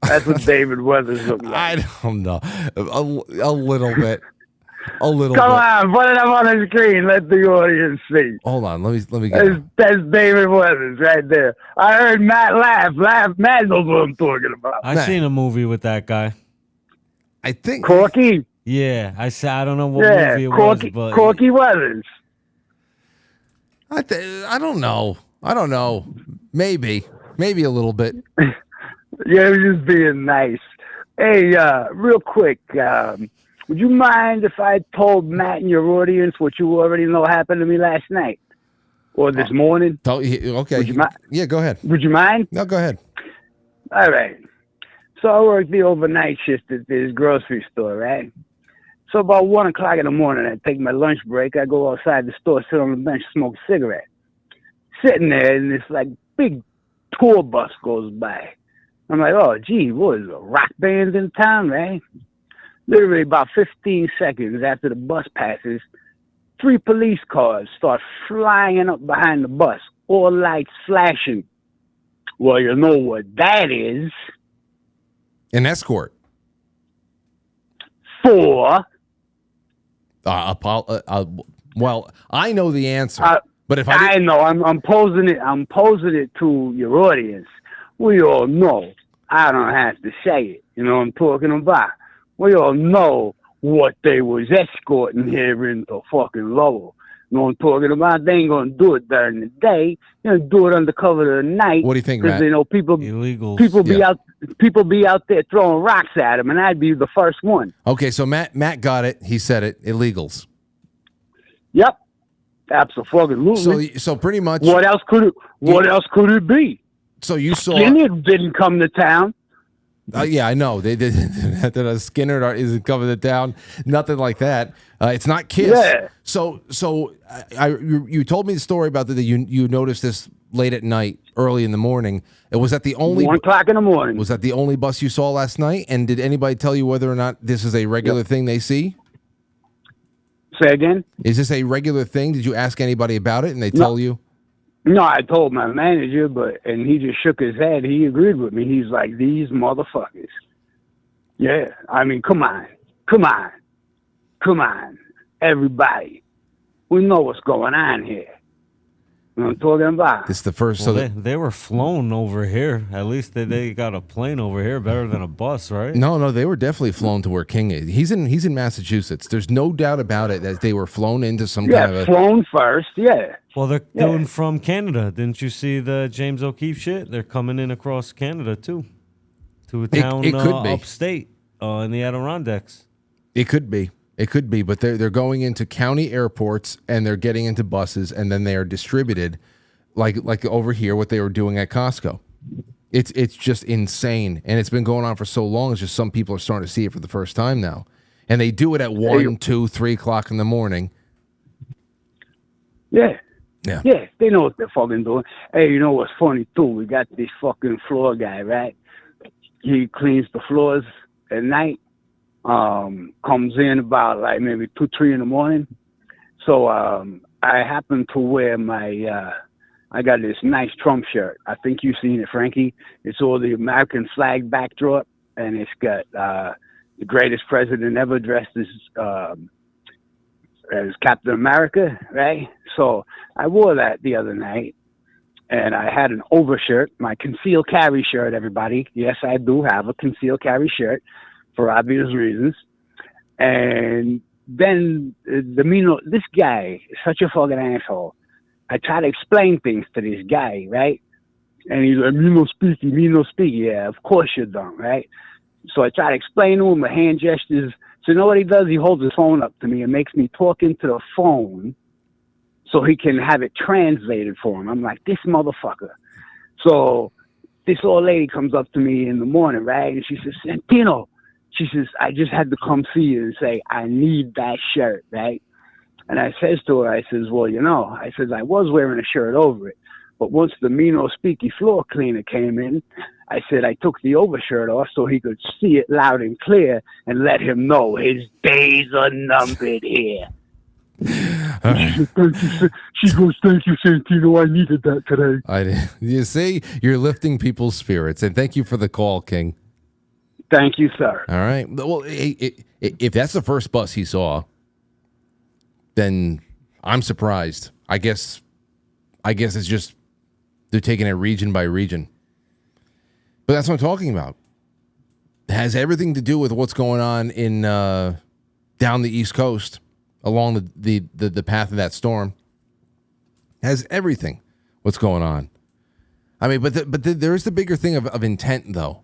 That's what David Weathers looked like. I don't know. A little bit. A little Come bit. on, put it up on the screen. Let the audience see. Hold on. Let me get it. That's David Weathers right there. I heard Matt laugh. Matt knows what I'm talking about. I seen a movie with that guy. I think Corky. Yeah, I don't know what movie it Corky, was, but Corky Weathers. I don't know. Maybe a little bit. Yeah, it was just being nice. Hey, real quick, would you mind if I told Matt and your audience what you already know happened to me last night or this morning? Okay. Would you mind? Yeah, go ahead. Would you mind? No, go ahead. All right. So I work the overnight shift at this grocery store, right? So about 1 o'clock in the morning, I take my lunch break. I go outside the store, sit on the bench, smoke a cigarette. Sitting there, and this like big tour bus goes by. I'm like, oh, gee, what is it, a rock band in town, right? Literally about 15 seconds after the bus passes, 3 police cars start flying up behind the bus, all lights flashing. Well, you know what that is. An escort. For? Well, I know the answer, but if I know, I'm posing it to your audience. We all know. I don't have to say it. You know what I'm talking about? We all know what they was escorting here in the fucking Lowell. You know what I'm talking about? They ain't gonna do it during the day. They're gonna do it under cover of the night. What do you think, Matt? Because you know people be out there throwing rocks at them, and I'd be the first one. Okay, so Matt got it. He said it. Illegals. Yep, absolutely. So pretty much. What else could it be? So you saw Skinner didn't come to town. Yeah, I know. They did. Skinner isn't coming to town. Nothing like that. It's not Kiss. Yeah. So you told me the story about that you noticed this late at night, early in the morning. Was that the only 1 o'clock in the morning? Was that the only bus you saw last night? And did anybody tell you whether or not this is a regular thing they see? Say again? Is this a regular thing? Did you ask anybody about it and they tell you? No, I told my manager, and he just shook his head. He agreed with me. He's like, these motherfuckers. Yeah, I mean, come on, everybody. We know what's going on here. You know what I'm talking about? This is the first. Well, they were flown over here. At least they got a plane over here, better than a bus, right? No, they were definitely flown to where King is. He's in Massachusetts. There's no doubt about it that they were flown into some kind of flown first. Yeah. Well, they're doing from Canada. Didn't you see the James O'Keefe shit? They're coming in across Canada too, to a town it could be. upstate in the Adirondacks. It could be. It could be, but they're going into county airports and they're getting into buses and then they are distributed like over here what they were doing at Costco. It's just insane, and it's been going on for so long. It's just some people are starting to see it for the first time now, and they do it at 1, 2, 3 o'clock in the morning. Yeah. Yeah. Yeah, they know what they're fucking doing. Hey, you know what's funny too? We got this fucking floor guy, right? He cleans the floors at night. Comes in about like maybe 2, 3 in the morning. So I happen to wear my I got this nice Trump shirt. I think you've seen it, Frankie. It's all the American flag backdrop, and it's got the greatest president ever dressed as Captain America, right? So I wore that the other night, and I had an overshirt, my concealed carry shirt, everybody. Yes, I do have a concealed carry shirt for obvious reasons. And then this guy is such a fucking asshole. I try to explain things to this guy, right? And he's like, me no speaky. Yeah, of course you don't, right? So I try to explain to him the hand gestures. So you know what he does? He holds his phone up to me and makes me talk into the phone so he can have it translated for him. I'm like, this motherfucker. So this old lady comes up to me in the morning, right? And she says, Santino, she says, I just had to come see you and say, I need that shirt, right? And I says to her, I says, well, you know, I says, I was wearing a shirt over it. But once the Mino Speaky floor cleaner came in, I said I took the overshirt off so he could see it loud and clear and let him know his days are numbered here. She goes, thank you, Santino. I needed that today. You see, you're lifting people's spirits. And thank you for the call, King. Thank you, sir. All right. Well, if that's the first bus he saw, then I'm surprised. I guess it's just they're taking it region by region. But that's what I'm talking about. It has everything to do with what's going on in down the East Coast along the path of that storm. It has everything what's going on. I mean, but there's the bigger thing of intent, though.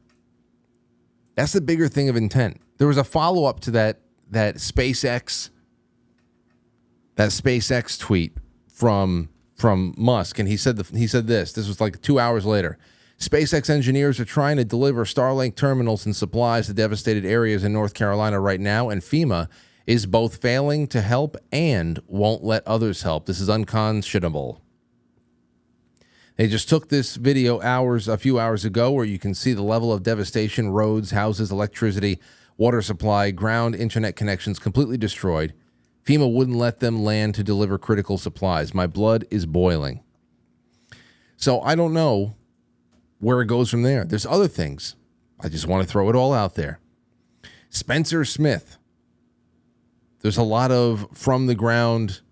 That's the bigger thing of intent. There was a follow-up to that SpaceX tweet from Musk, and he said this. This was like 2 hours later. SpaceX engineers are trying to deliver Starlink terminals and supplies to devastated areas in North Carolina right now, and FEMA is both failing to help and won't let others help. This is unconscionable. They just took this video a few hours ago where you can see the level of devastation, roads, houses, electricity, water supply, ground, internet connections completely destroyed. FEMA wouldn't let them land to deliver critical supplies. My blood is boiling. So I don't know where it goes from there. There's other things. I just want to throw it all out there. Spencer Smith. There's a lot of from the ground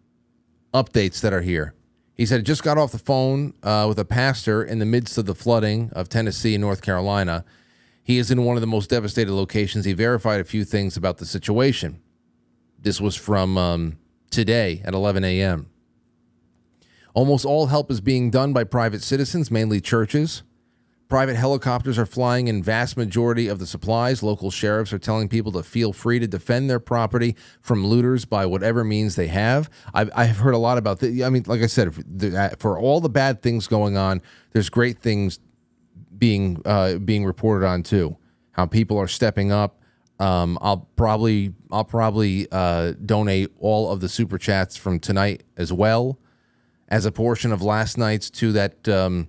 updates that are here. He said, just got off the phone with a pastor in the midst of the flooding of Tennessee and North Carolina. He is in one of the most devastated locations. He verified a few things about the situation. This was from today at 11 a.m. Almost all help is being done by private citizens, mainly churches. Private helicopters are flying in vast majority of the supplies. Local sheriffs are telling people to feel free to defend their property from looters by whatever means they have. I've heard a lot about this. I mean, like I said, for all the bad things going on, there's great things being reported on too. How people are stepping up. I'll probably donate all of the super chats from tonight as well as a portion of last night's to that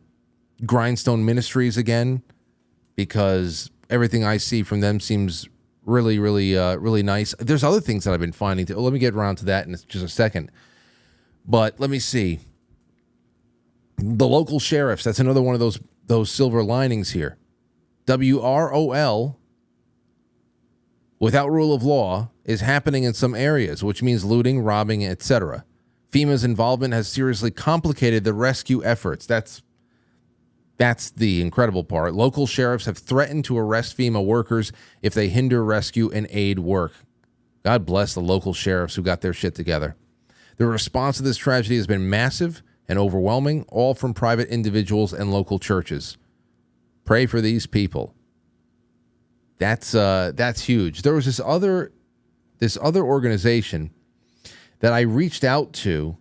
Grindstone Ministries again, because everything I see from them seems really, really, really nice. There's other things that I've been finding. Let me get around to that in just a second. But let me see. The local sheriffs, that's another one of those silver linings here. WROL, without rule of law, is happening in some areas, which means looting, robbing, etc. FEMA's involvement has seriously complicated the rescue efforts. That's the incredible part. Local sheriffs have threatened to arrest FEMA workers if they hinder rescue and aid work. God bless the local sheriffs who got their shit together. The response to this tragedy has been massive and overwhelming, all from private individuals and local churches. Pray for these people. That's huge. There was this other organization that I reached out to.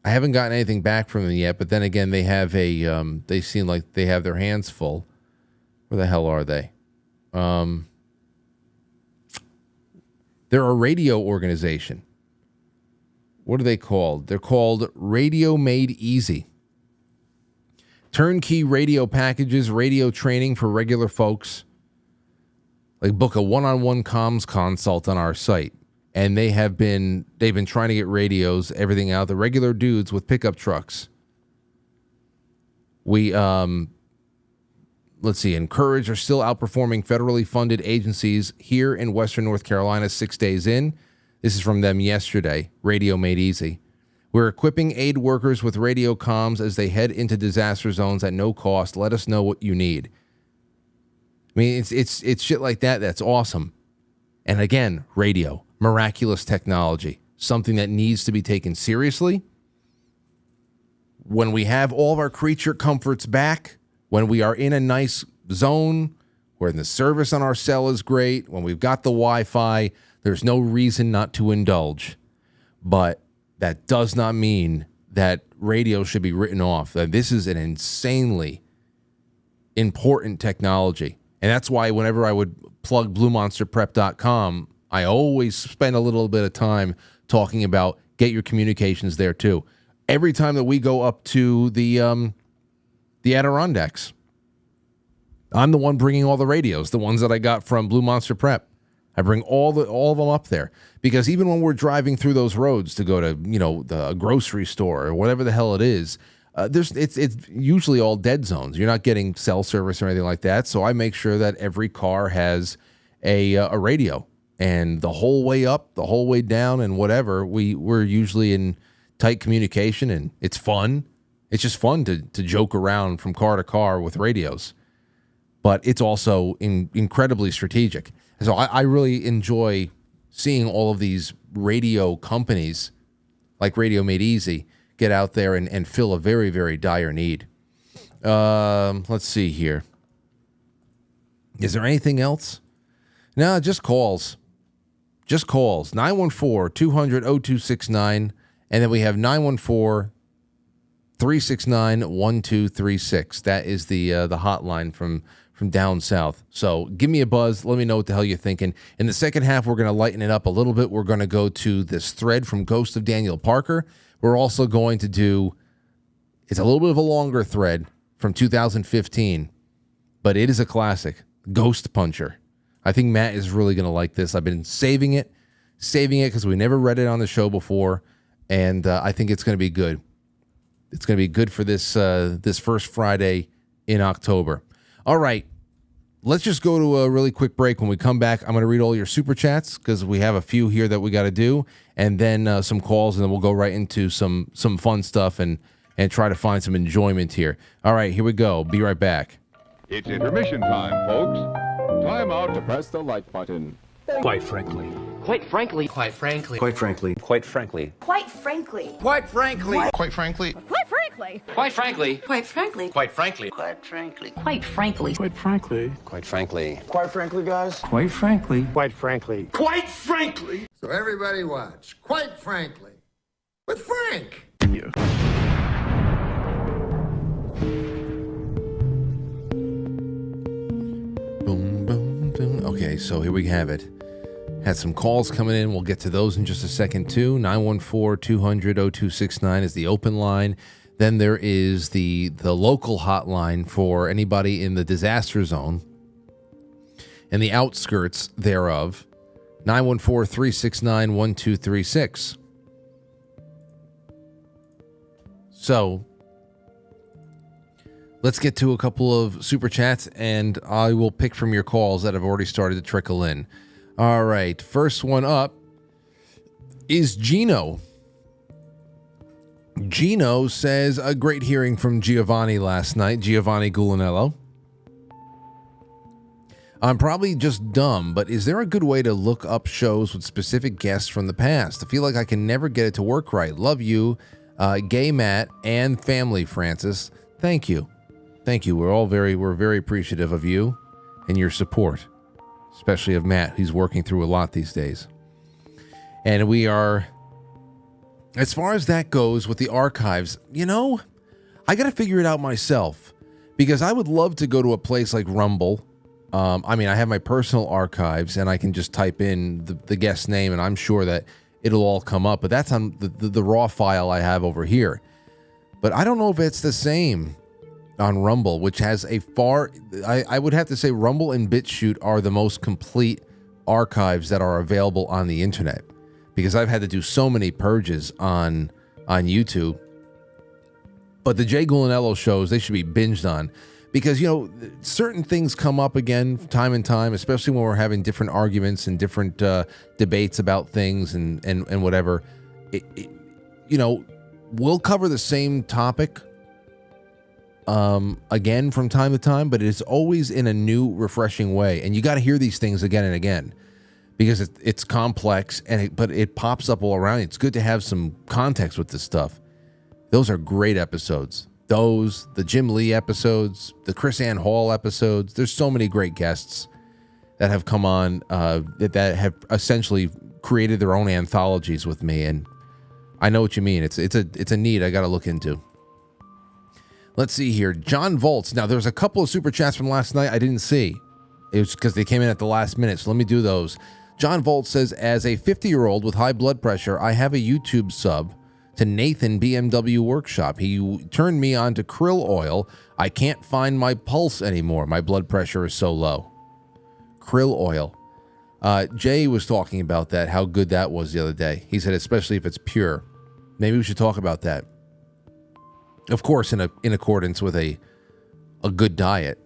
I haven't gotten anything back from them yet, but then again, they have they seem like they have their hands full. Where the hell are they? They're a radio organization. What are they called? They're called Radio Made Easy. Turnkey radio packages, radio training for regular folks. Like, book a one-on-one comms consult on our site. And they've been trying to get radios, everything out, the regular dudes with pickup trucks. We, let's see, encourage are still outperforming federally funded agencies here in Western North Carolina 6 days in. This is from them yesterday, Radio Made Easy. We're equipping aid workers with radio comms as they head into disaster zones at no cost. Let us know what you need. I mean, it's shit like that that's awesome. And again, radio, miraculous technology, something that needs to be taken seriously. When we have all of our creature comforts back, when we are in a nice zone, where the service on our cell is great, when we've got the Wi-Fi, there's no reason not to indulge. But that does not mean that radio should be written off. This is an insanely important technology. And that's why whenever I would plug BlueMonsterPrep.com, I always spend a little bit of time talking about get your communications there too. Every time that we go up to the Adirondacks, I'm the one bringing all the radios, the ones that I got from Blue Monster Prep. I bring all of them up there because even when we're driving through those roads to go to, the grocery store or whatever the hell it is, it's usually all dead zones. You're not getting cell service or anything like that. So I make sure that every car has a radio, and the whole way up, the whole way down, and whatever, we're usually in tight communication, and it's fun. It's just fun to joke around from car to car with radios, but it's also incredibly strategic. So I really enjoy seeing all of these radio companies like Radio Made Easy get out there and fill a very, very dire need. Let's see here. Is there anything else? No, just calls. Just calls. 914-200-0269. And then we have 914-369-1236. That is the hotline from down south. So give me a buzz. Let me know what the hell you're thinking. In the second half, we're going to lighten it up a little bit. We're going to go to this thread from Ghost of Daniel Parker. We're also going to do, it's a little bit of a longer thread from 2015, but it is a classic, Ghost Puncher. I think Matt is really going to like this. I've been saving it because we never read it on the show before, and I think it's going to be good. It's going to be good for this first Friday in October. All right. Let's just go to a really quick break. When we come back, I'm going to read all your super chats because we have a few here that we got to do, and then some calls, and then we'll go right into some fun stuff and try to find some enjoyment here. All right, here we go. Be right back. It's intermission time, folks. Time out to press the like button. Quite frankly. Quite frankly. Quite frankly. Quite frankly. Quite frankly. Quite frankly. Quite frankly. Quite frankly. Quite frankly. Quite frankly. Quite frankly. Quite frankly. Quite frankly. Quite frankly. Quite frankly. Quite frankly. Quite frankly, guys. Quite frankly. Quite frankly. Quite frankly. So everybody watch. Quite frankly. With Frank. Yeah. Boom, boom, boom. Okay, so here we have it. Had some calls coming in. We'll get to those in just a second, too. 914-200-0269 is the open line. Then there is the local hotline for anybody in the disaster zone and the outskirts thereof. 914-369-1236. So let's get to a couple of super chats, and I will pick from your calls that have already started to trickle in. All right, first one up is Gino. Gino says, a great hearing from Giovanni last night, Giovanni Gulanello. I'm probably just dumb, but is there a good way to look up shows with specific guests from the past? I feel like I can never get it to work right. Love you, Gay Matt and family, Francis. Thank you. Thank you. We're very appreciative of you and your support, especially of Matt, who's working through a lot these days. And we are, as far as that goes with the archives, I got to figure it out myself, because I would love to go to a place like Rumble. I have my personal archives, and I can just type in the guest name, and I'm sure that it'll all come up. But that's on the raw file I have over here. But I don't know if it's the same on Rumble, which has a I would have to say Rumble and BitChute are the most complete archives that are available on the internet, because I've had to do so many purges on YouTube. But the Jay Gulanello shows, they should be binged on, because, certain things come up again time and time, especially when we're having different arguments and different debates about things and whatever. We'll cover the same topic again from time to time, but it's always in a new, refreshing way. And you got to hear these things again and again, because it's complex, but it pops up all around. It's good to have some context with this stuff. Those are great episodes. The Jim Lee episodes, the Chris Ann Hall episodes. There's so many great guests that have come on that have essentially created their own anthologies with me, and I know what you mean. It's a need I got to look into. Let's see here. John Volts. Now, there's a couple of super chats from last night I didn't see. It was because they came in at the last minute, so let me do those. John Volts says, as a 50-year-old with high blood pressure, I have a YouTube sub to Nathan BMW Workshop. He turned me on to krill oil. I can't find my pulse anymore. My blood pressure is so low. Krill oil. Jay was talking about that, how good that was the other day. He said, especially if it's pure. Maybe we should talk about that. Of course, in accordance with a good diet.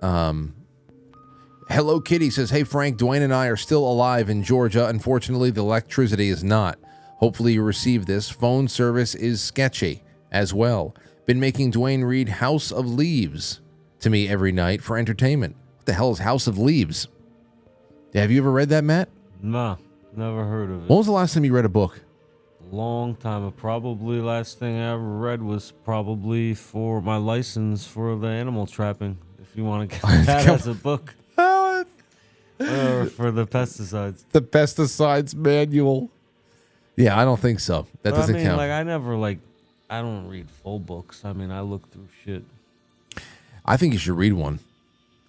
Hello Kitty says, hey Frank, Dwayne and I are still alive in Georgia. Unfortunately, the electricity is not. Hopefully you receive this. Phone service is sketchy as well. Been making Dwayne read House of Leaves to me every night for entertainment. What the hell is House of Leaves? Have you ever read that, Matt? Nah, never heard of it. When was the last time you read a book? Long time. Probably last thing I ever read was probably for my license for the animal trapping. If you want to get that as a book. Or for the pesticides. The pesticides manual. Yeah, I don't think so. That doesn't count. I don't read full books. I look through shit. I think you should read one.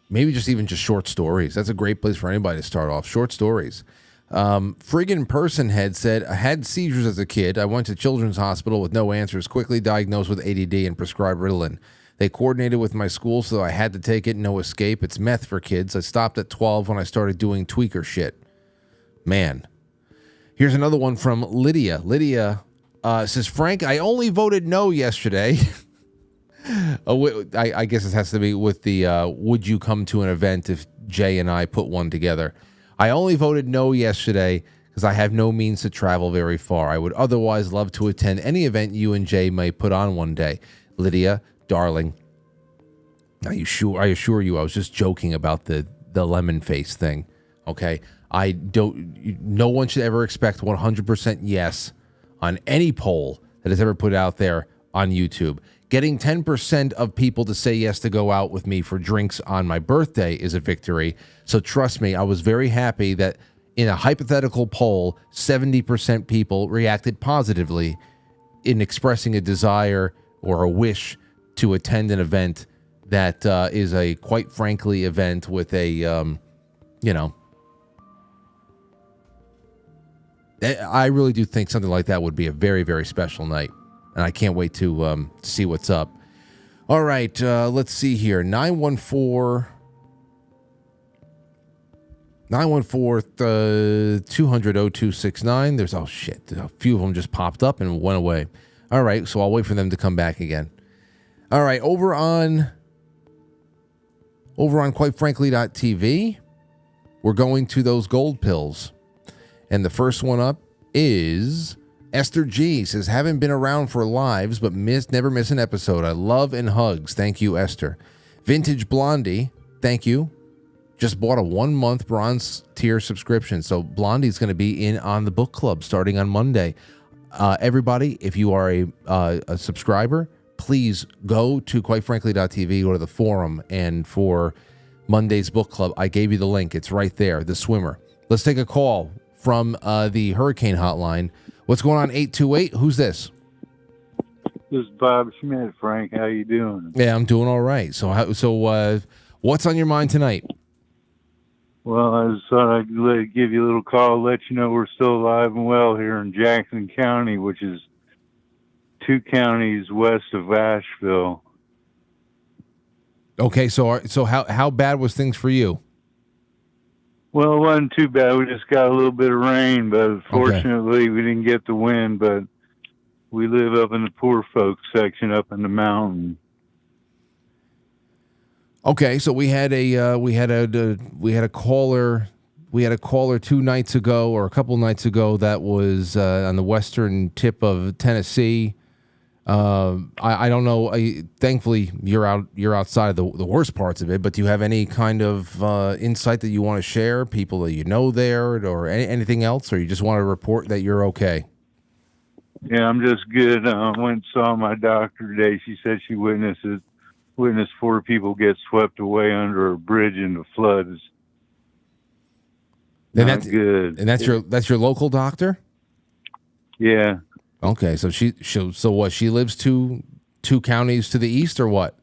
Maybe even just short stories. That's a great place for anybody to start off. Short stories. Friggin' Person Head said, I had seizures as a kid. I went to Children's Hospital with no answers, quickly diagnosed with ADD and prescribed Ritalin. They coordinated with my school, so I had to take it. No escape. It's meth for kids. I stopped at 12 when I started doing tweaker shit. Man. Here's another one from Lydia. Lydia says, Frank, I only voted no yesterday. I guess it has to be with the would you come to an event if Jay and I put one together. I only voted no yesterday because I have no means to travel very far. I would otherwise love to attend any event you and Jay may put on one day. Lydia, darling, I assure you I was just joking about the lemon face thing, okay? No one should ever expect 100% yes on any poll that is ever put out there on YouTube. Getting 10% of people to say yes to go out with me for drinks on my birthday is a victory. So trust me, I was very happy that in a hypothetical poll, 70% people reacted positively in expressing a desire or a wish to attend an event that is a, quite frankly, event with a, I really do think something like that would be a very, very special night. And I can't wait to see what's up. All right, let's see here. 914-200-0269. There's, oh shit, a few of them just popped up and went away. All right, so I'll wait for them to come back again. All right, over on quitefrankly.tv, we're going to those gold pills. And the first one up is Esther G says, haven't been around for lives, but never miss an episode. I love and hugs. Thank you, Esther. Vintage Blondie, thank you. Just bought a 1-month bronze tier subscription. So Blondie's going to be in on the book club starting on Monday. Everybody, if you are a subscriber, please go to quitefrankly.tv, go to the forum, and for Monday's book club, I gave you the link. It's right there, the swimmer. Let's take a call from the Hurricane Hotline. What's going on, 828? Who's this? This is Bob Schmidt, Frank. How you doing? Yeah, I'm doing all right. So what's on your mind tonight? Well, I just thought I'd give you a little call, let you know we're still alive and well here in Jackson County, which is 2 counties west of Asheville. Okay, so how bad was things for you? Well, it wasn't too bad. We just got a little bit of rain, but fortunately we didn't get the wind. But we live up in the poor folks section up in the mountain. Okay, so we had a caller 2 nights ago or a couple nights ago that was on the western tip of Tennessee. I don't know. Thankfully, you're outside of the worst parts of it. But do you have any kind of insight that you want to share? People that you know there, or anything else, or you just want to report that you're okay? Yeah, I'm just good. I went and saw my doctor today. She said she witnessed 4 people get swept away under a bridge in the floods. Not good. And that's your local doctor? Yeah. Okay, so so what? She lives two counties to the east, or what?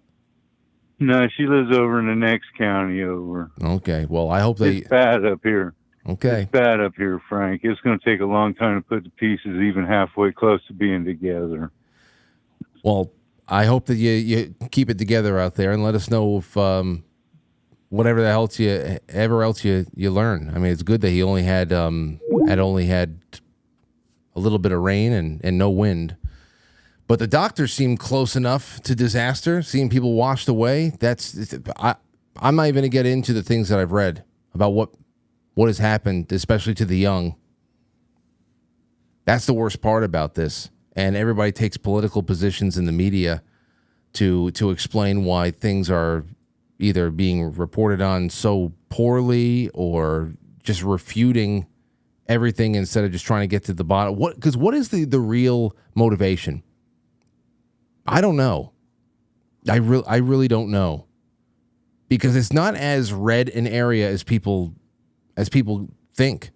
No, she lives over in the next county over. Okay, well, I hope it's bad up here. Okay, it's bad up here, Frank. It's going to take a long time to put the pieces even halfway close to being together. Well, I hope that you keep it together out there, and let us know if whatever else you learn. I mean, it's good that he only had a little bit of rain and no wind. But the doctors seem close enough to disaster, seeing people washed away. I'm not even going to get into the things that I've read about what has happened, especially to the young. That's the worst part about this. And everybody takes political positions in the media to explain why things are either being reported on so poorly or just refuting everything instead of just trying to get to the bottom. What is the real motivation? I don't know. I really don't know, because it's not as red an area as people think.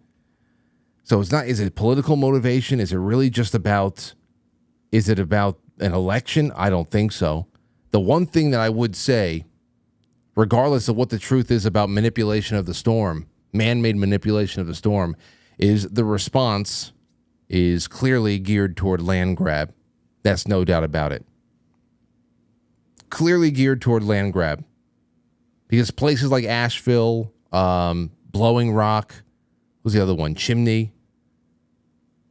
So it's not. Is it political motivation? Is it really just about? Is it about an election? I don't think so. The one thing that I would say, regardless of what the truth is about manipulation of the storm, man-made manipulation of the storm, is the response is clearly geared toward land grab. That's no doubt about it. Clearly geared toward land grab. Because places like Asheville, Blowing Rock, what was the other one? Chimney.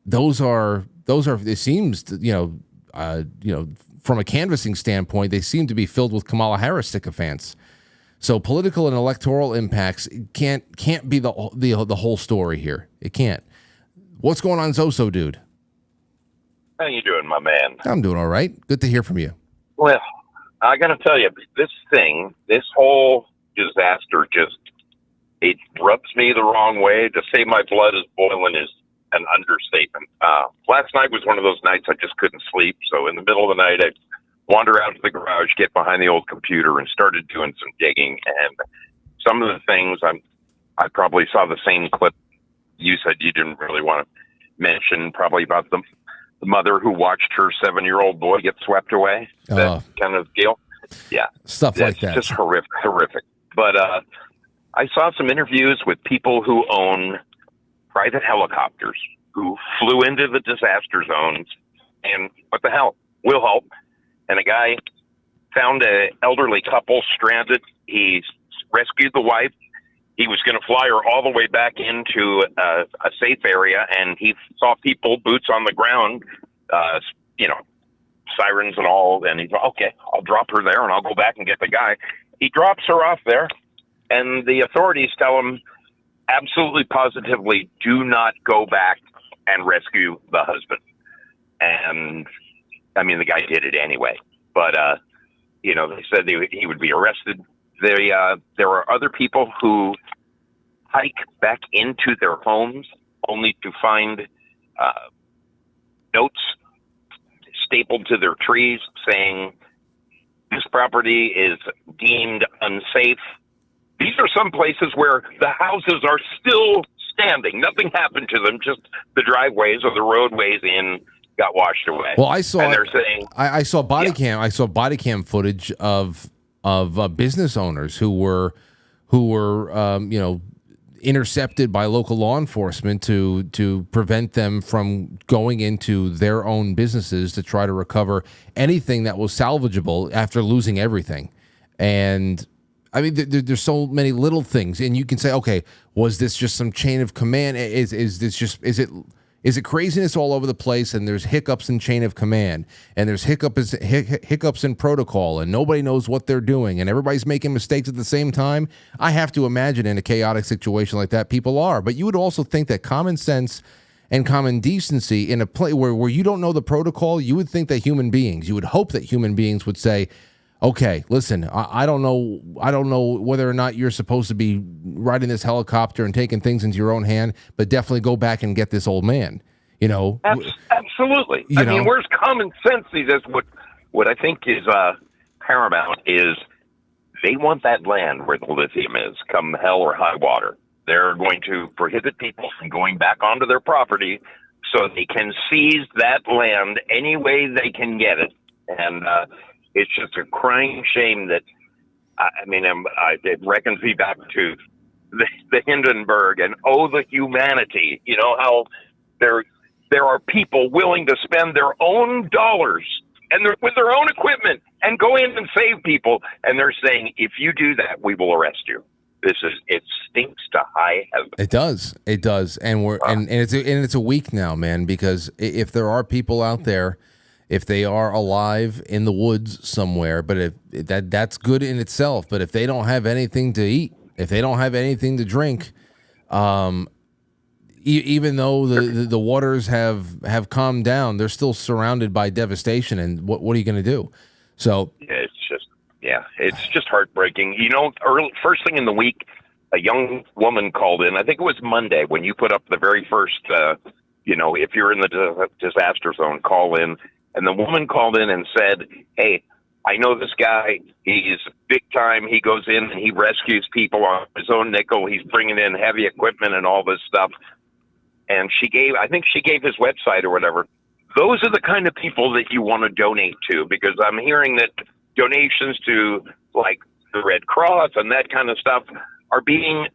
Those are. It seems, from a canvassing standpoint, they seem to be filled with Kamala Harris sycophants. So political and electoral impacts can't be the whole story here. It can't. What's going on, Zoso, dude? How you doing, my man? I'm doing all right. Good to hear from you. Well, I got to tell you, this whole disaster it rubs me the wrong way. To say my blood is boiling is an understatement. Last night was one of those nights I just couldn't sleep. So in the middle of the night, I wander out to the garage, get behind the old computer, and started doing some digging. And some of the things I probably saw the same clip you said you didn't really want to mention, probably about the mother who watched her 7-year-old boy get swept away. That kind of deal. Yeah. Stuff like that. Just horrific. But I saw some interviews with people who own private helicopters who flew into the disaster zones, and what the hell, we'll help. And a guy found an elderly couple stranded. He rescued the wife. He was going to fly her all the way back into a safe area, and he saw people, boots on the ground, sirens and all, and he thought, okay, I'll drop her there, and I'll go back and get the guy. He drops her off there, and the authorities tell him, absolutely positively, do not go back and rescue the husband. and I mean, the guy did it anyway. But you know, they said he would be arrested. There are other people who hike back into their homes only to find notes stapled to their trees saying this property is deemed unsafe. These are some places where the houses are still standing. Nothing happened to them. Just the driveways or the roadways in got washed away. Well, I saw. And they're saying I saw body cam. I saw body cam footage of business owners who were you know, intercepted by local law enforcement to prevent them from going into their own businesses to try to recover anything that was salvageable after losing everything. And I mean, there's so many little things, and you can say, okay, was this just some chain of command? Is it craziness all over the place? And there's hiccups in chain of command, and there's hiccups in protocol, and nobody knows what they're doing, and everybody's making mistakes at the same time. I have to imagine in a chaotic situation like that, people are. But you would also think that common sense and common decency in a place where you don't know the protocol, you would think that you would hope that human beings would say, okay, listen, I don't know whether or not you're supposed to be riding this helicopter and taking things into your own hand, but definitely go back and get this old man. You know, absolutely. I mean, where's common sense? That's what I think is paramount. Is they want that land where the lithium is, come hell or high water. They're going to prohibit people from going back onto their property so they can seize that land any way they can get it, and it's just a crying shame that, I mean, it reckons me back to the Hindenburg and the humanity. You know, how there are people willing to spend their own dollars and with their own equipment and go in and save people. And they're saying, if you do that, we will arrest you. It stinks to high heaven. It does. And it's a week now, man, because if there are people out there, if they are alive in the woods somewhere, but that's good in itself. But if they don't have anything to eat, if they don't have anything to drink, even though the waters have calmed down, they're still surrounded by devastation. And what are you going to do? So it's just heartbreaking. You know, first thing in the week, a young woman called in. I think it was Monday when you put up the very first. You know, if you're in the disaster zone, call in. And the woman called in and said, hey, I know this guy. He's big time. He goes in and he rescues people on his own nickel. He's bringing in heavy equipment and all this stuff. And I think she gave his website or whatever. Those are the kind of people that you want to donate to, because I'm hearing that donations to like the Red Cross and that kind of stuff are being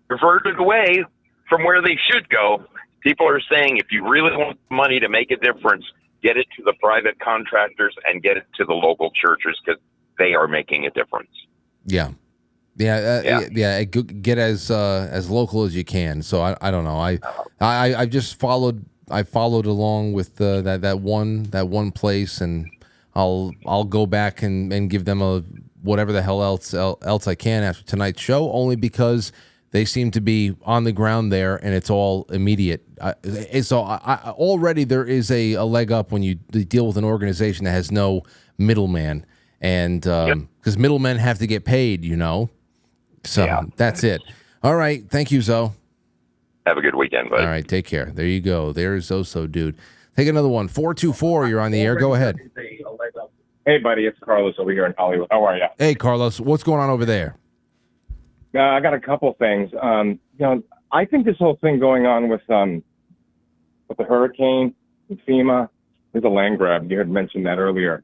diverted away from where they should go. People are saying, if you really want money to make a difference, get it to the private contractors and get it to the local churches, because they are making a difference. Yeah. Get as local as you can. So I don't know. I just followed along with that one place, and I'll go back and give them whatever the hell else I can after tonight's show, only because they seem to be on the ground there, and it's all immediate. So already there is a leg up when you deal with an organization that has no middleman, and because middlemen have to get paid, you know. So that's it. All right, thank you, Zoe. Have a good weekend, bud. All right, take care. There you go. There's Zoso, dude. Take another one. 424. You're on the air. Go ahead. Hey, buddy, it's Carlos over here in Hollywood. How are you? Hey, Carlos. What's going on over there? I got a couple things. You know, I think this whole thing going on with the hurricane and FEMA is a land grab. You had mentioned that earlier.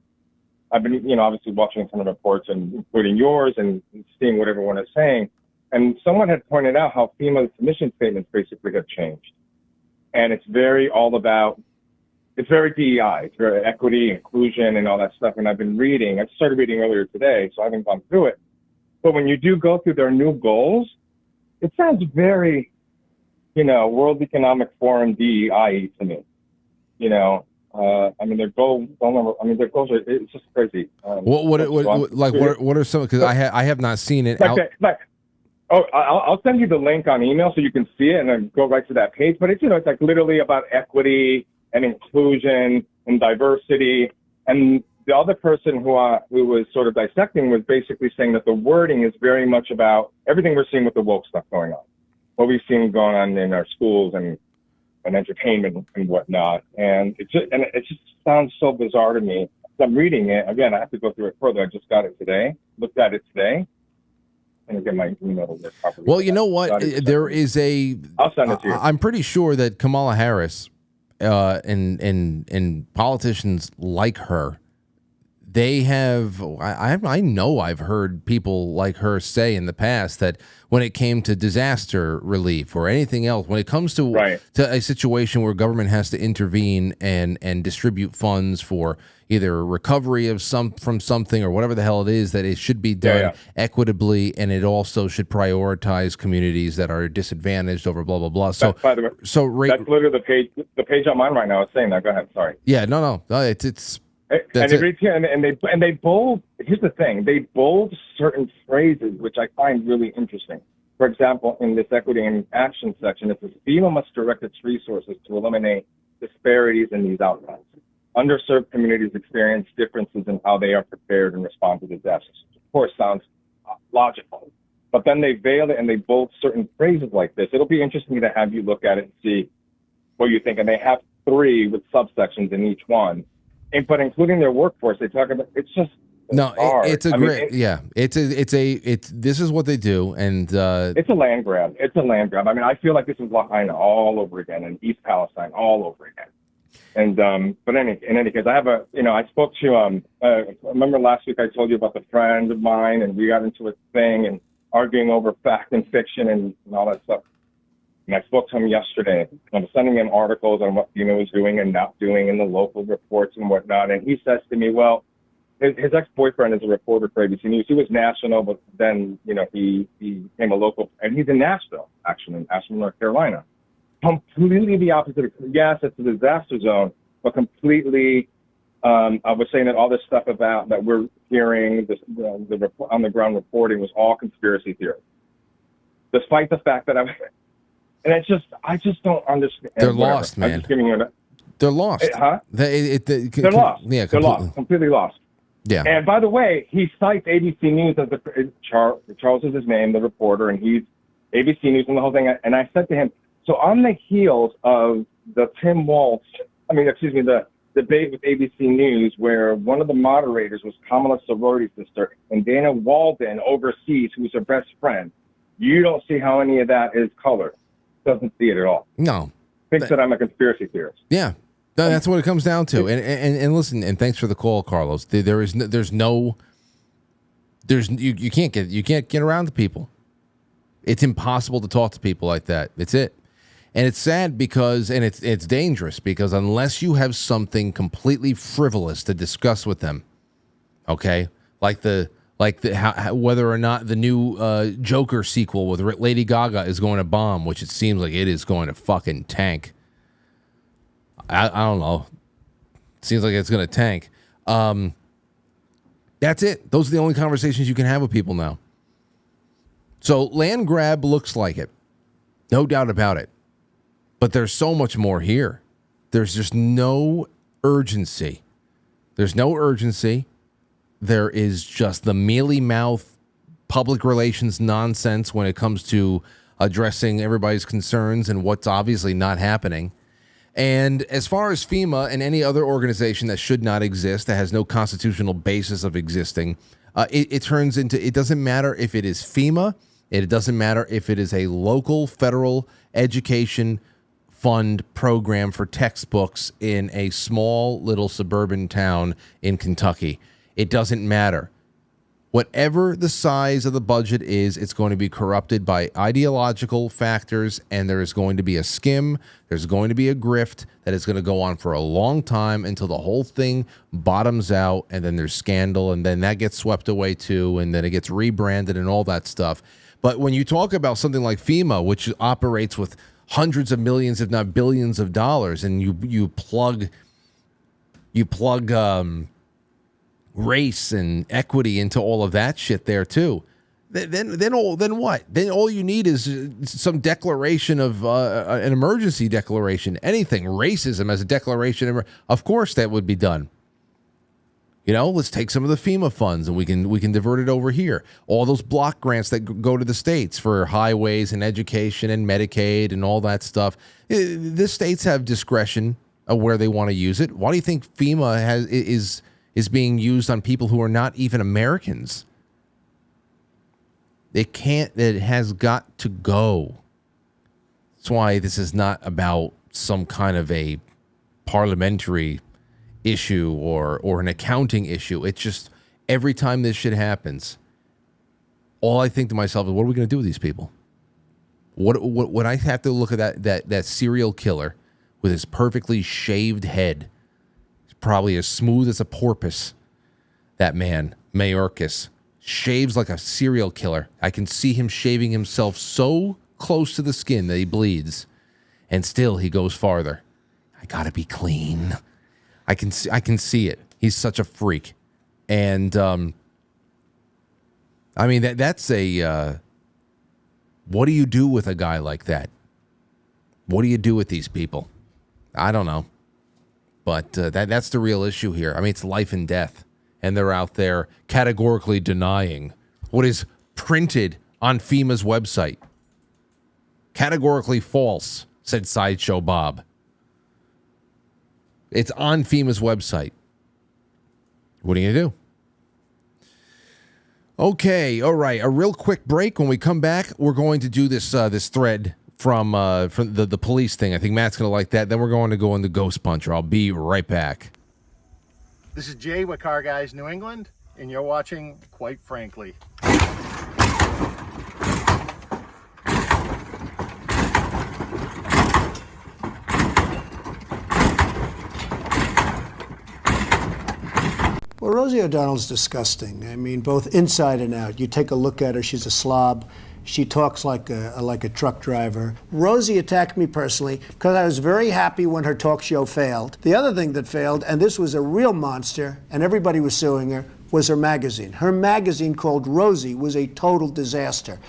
I've been, you know, obviously watching some of the reports, and including yours, and seeing what everyone is saying. And someone had pointed out how FEMA's mission statements basically have changed, and it's very DEI. It's very equity, inclusion, and all that stuff. And I've been reading. I started reading earlier today, so I haven't gone through it. But when you do go through their new goals, it sounds very, you know, World Economic Forum DEI to me. You know, I mean, their goals. Their goals are. It's just crazy. What are some? Because I have not seen it. I'll send you the link on email so you can see it and then go right to that page. But it's, you know, it's like literally about equity and inclusion and diversity. And the other person who was sort of dissecting was basically saying that the wording is very much about everything we're seeing with the woke stuff going on, what we've seen going on in our schools and entertainment and whatnot. And it just sounds so bizarre to me. I'm reading it again. I have to go through it further. I just got it today. Looked at it today. And again, my email will work properly. Well, you know what? There is a. I'll send it to you. I'm pretty sure that Kamala Harris and politicians like her, they have. I know I've heard people like her say in the past that when it came to disaster relief or anything else, when it comes to a situation where government has to intervene and distribute funds for either recovery of from something or whatever the hell it is, that it should be done equitably, and it also should prioritize communities that are disadvantaged over blah blah blah. So, by the way, that's literally the page on mine right now is saying that. Go ahead, sorry. Yeah, no, it's. And it reads here, and they bold. Here's the thing: they bold certain phrases, which I find really interesting. For example, in this equity and action section, it says FEMA must direct its resources to eliminate disparities in these outcomes. Underserved communities experience differences in how they are prepared and respond to disasters. Of course, sounds logical, but then they veil it and they bold certain phrases like this. It'll be interesting to have you look at it and see what you think. And they have 3 with subsections in each one. But including their workforce, they talk about it's just it's a great this is what they do, and it's a land grab. It's a land grab. I mean, I feel like this is Lahaina all over again, and East Palestine all over again. And but in any case, I have I spoke to remember last week I told you about the friend of mine, and we got into a thing and arguing over fact and fiction and all that stuff. And I spoke to him yesterday. I was sending him articles on what FEMA was doing and not doing in the local reports and whatnot. And he says to me, well, his ex-boyfriend is a reporter for ABC News. He was national, but then, he became a local. And he's in Nashville, actually, in Asheville, North Carolina. Completely the opposite. Yes, it's a disaster zone, but completely, I was saying that all this stuff about that we're hearing, the on-the-ground reporting was all conspiracy theory. Despite the fact that and I just don't understand. They're lost, man. I'm just giving you they're lost. Huh? They're lost. Yeah, they're lost. Completely lost. Yeah. And by the way, he cites ABC News as Charles is his name, the reporter, and he's ABC News and the whole thing. And I said to him, so on the heels of the the debate with ABC News, where one of the moderators was Kamala's sorority sister and Dana Walden overseas, who's her best friend, you don't see how any of that is colored. Doesn't see it at all. No. Thinks that I'm a conspiracy theorist. Yeah. That's what it comes down to. And listen, and thanks for the call, Carlos. You can't get around to people. It's impossible to talk to people like that. It's it. And it's sad because it's dangerous because unless you have something completely frivolous to discuss with them, okay? Whether or not the new Joker sequel with Lady Gaga is going to bomb, which it seems like it is going to fucking tank. I don't know. Seems like it's going to tank. That's it. Those are the only conversations you can have with people now. So land grab looks like it. No doubt about it. But there's so much more here. There's just no urgency. There's no urgency. There is just the mealy-mouth public relations nonsense when it comes to addressing everybody's concerns and what's obviously not happening. And as far as FEMA and any other organization that should not exist, that has no constitutional basis of existing, it turns into, it doesn't matter if it is FEMA, it doesn't matter if it is a local federal education fund program for textbooks in a small little suburban town in Kentucky. It doesn't matter. Whatever the size of the budget is, it's going to be corrupted by ideological factors, and there is going to be a skim, there's going to be a grift that is going to go on for a long time until the whole thing bottoms out, and then there's scandal, and then that gets swept away too, and then it gets rebranded and all that stuff. But when you talk about something like FEMA, which operates with hundreds of millions, if not billions of dollars, and you plug race and equity into all of that shit there too. Then what? Then all you need is some declaration of an emergency declaration. Anything, racism as a declaration. Of course, that would be done. Let's take some of the FEMA funds and we can divert it over here. All those block grants that go to the states for highways and education and Medicaid and all that stuff. The states have discretion of where they want to use it. Why do you think FEMA is being used on people who are not even Americans? It has got to go. That's why this is not about some kind of a parliamentary issue or an accounting issue. It's just every time this shit happens, all I think to myself is, what are we going to do with these people? What I have to look at that serial killer with his perfectly shaved head, probably as smooth as a porpoise. That man, Mayorkas, shaves like a serial killer. I can see him shaving himself so close to the skin that he bleeds, and still he goes farther. I gotta be clean. I can see it. He's such a freak, and I mean that's a. What do you do with a guy like that? What do you do with these people? I don't know, but that's the real issue here. I mean, it's life and death. And they're out there categorically denying what is printed on FEMA's website. Categorically false, said Sideshow Bob. It's on FEMA's website. What are you going to do? Okay, all right. A real quick break. When we come back, we're going to do this thread from the police thing. I think Matt's going to like that. Then we're going to go into Ghost Puncher. I'll be right back. This is Jay with Car Guys New England, and you're watching Quite Frankly. Well, Rosie O'Donnell's disgusting. I mean, both inside and out. You take a look at her, she's a slob. She talks like a truck driver. Rosie attacked me personally because I was very happy when her talk show failed. The other thing that failed, and this was a real monster, and everybody was suing her, was her magazine. Her magazine called Rosie was a total disaster.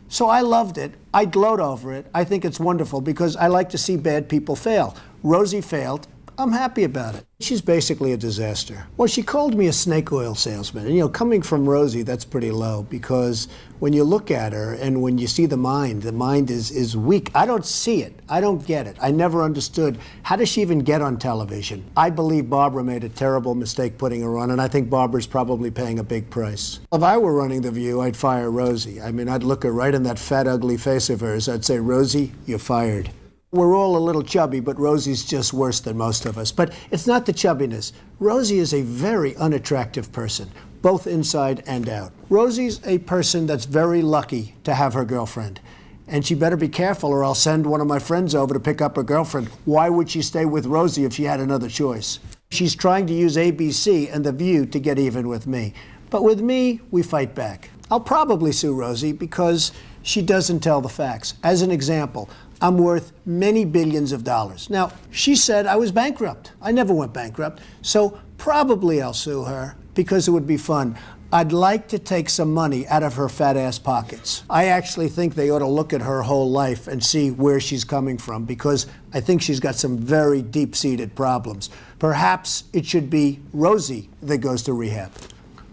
So I loved it. I gloat over it. I think it's wonderful because I like to see bad people fail. Rosie failed. I'm happy about it. She's basically a disaster. Well, she called me a snake oil salesman. And, coming from Rosie, that's pretty low because when you look at her and when you see the mind is weak. I don't see it. I don't get it. I never understood. How does she even get on television? I believe Barbara made a terrible mistake putting her on, and I think Barbara's probably paying a big price. If I were running The View, I'd fire Rosie. I mean, I'd look her right in that fat, ugly face of hers. I'd say, Rosie, you're fired. We're all a little chubby, but Rosie's just worse than most of us. But it's not the chubbiness. Rosie is a very unattractive person, both inside and out. Rosie's a person that's very lucky to have her girlfriend. And she better be careful or I'll send one of my friends over to pick up her girlfriend. Why would she stay with Rosie if she had another choice? She's trying to use ABC and The View to get even with me. But with me, we fight back. I'll probably sue Rosie because she doesn't tell the facts. As an example, I'm worth many billions of dollars. Now, she said I was bankrupt. I never went bankrupt. So probably I'll sue her because it would be fun. I'd like to take some money out of her fat ass pockets. I actually think they ought to look at her whole life and see where she's coming from because I think she's got some very deep-seated problems. Perhaps it should be Rosie that goes to rehab.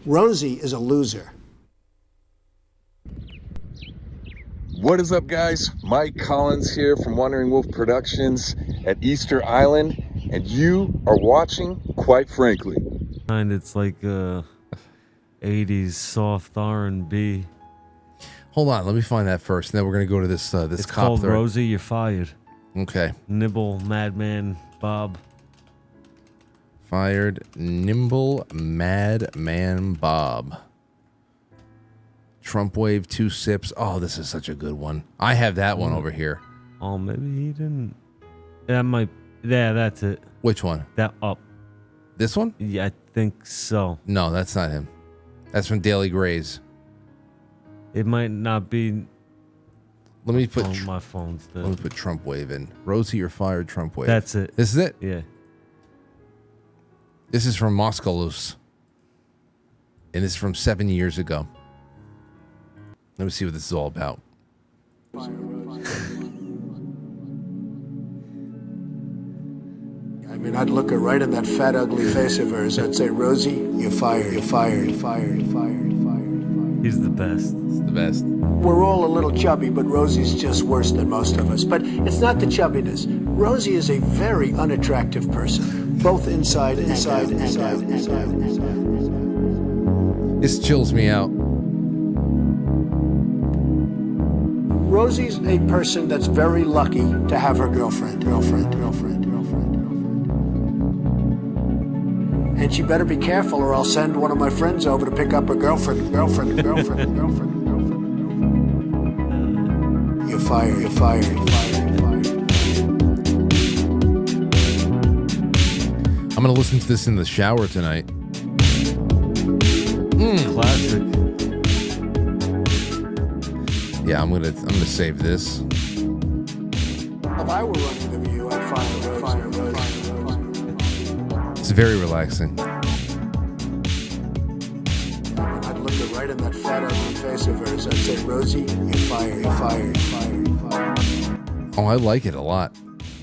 Rosie is a loser. What is up, guys? Mike Collins here from Wandering Wolf Productions at Easter Island, and you are watching Quite Frankly. And it's like 80s soft R&B. Hold on, let me find that first. And then we're gonna go to this It's cop called thread. Rosie, You're Fired. Okay. Nibble, Madman, Bob. Fired, Nimble, Madman Bob. Trump wave, 2 sips. Oh, this is such a good one. I have that one over here. Oh, maybe he didn't. That might. Yeah, that's it. Which one? That up. This one? Yeah, I think so. No, that's not him. That's from Daily Grays. It might not be. Let me put my phone's dead. Let me put Trump wave in. Rosie, you're fired. Trump wave. That's it. This is it. Yeah. This is from Moscalus, and this is from 7 years ago. Let me see what this is all about. I mean, I'd look her right in that fat, ugly face of hers. I'd say, Rosie, you're fired, you're fired, you're fired, you're fired, you're fired. He's the best. He's the best. We're all a little chubby, but Rosie's just worse than most of us. But it's not the chubbiness. Rosie is a very unattractive person, both inside and out. This chills me out. Rosie's a person that's very lucky to have her girlfriend. And she better be careful or I'll send one of my friends over to pick up her girlfriend. You're fired, you're fired, you're fired. I'm going to listen to this in the shower tonight. Classic. Yeah, I'm gonna save this. If I were running the view, I'd fire Rosie. It's very relaxing. I'd look her right in that fat ugly face of hers. I'd say, Rosie, you're fired, you're fired, you're fired, you're fired. Oh, I like it a lot.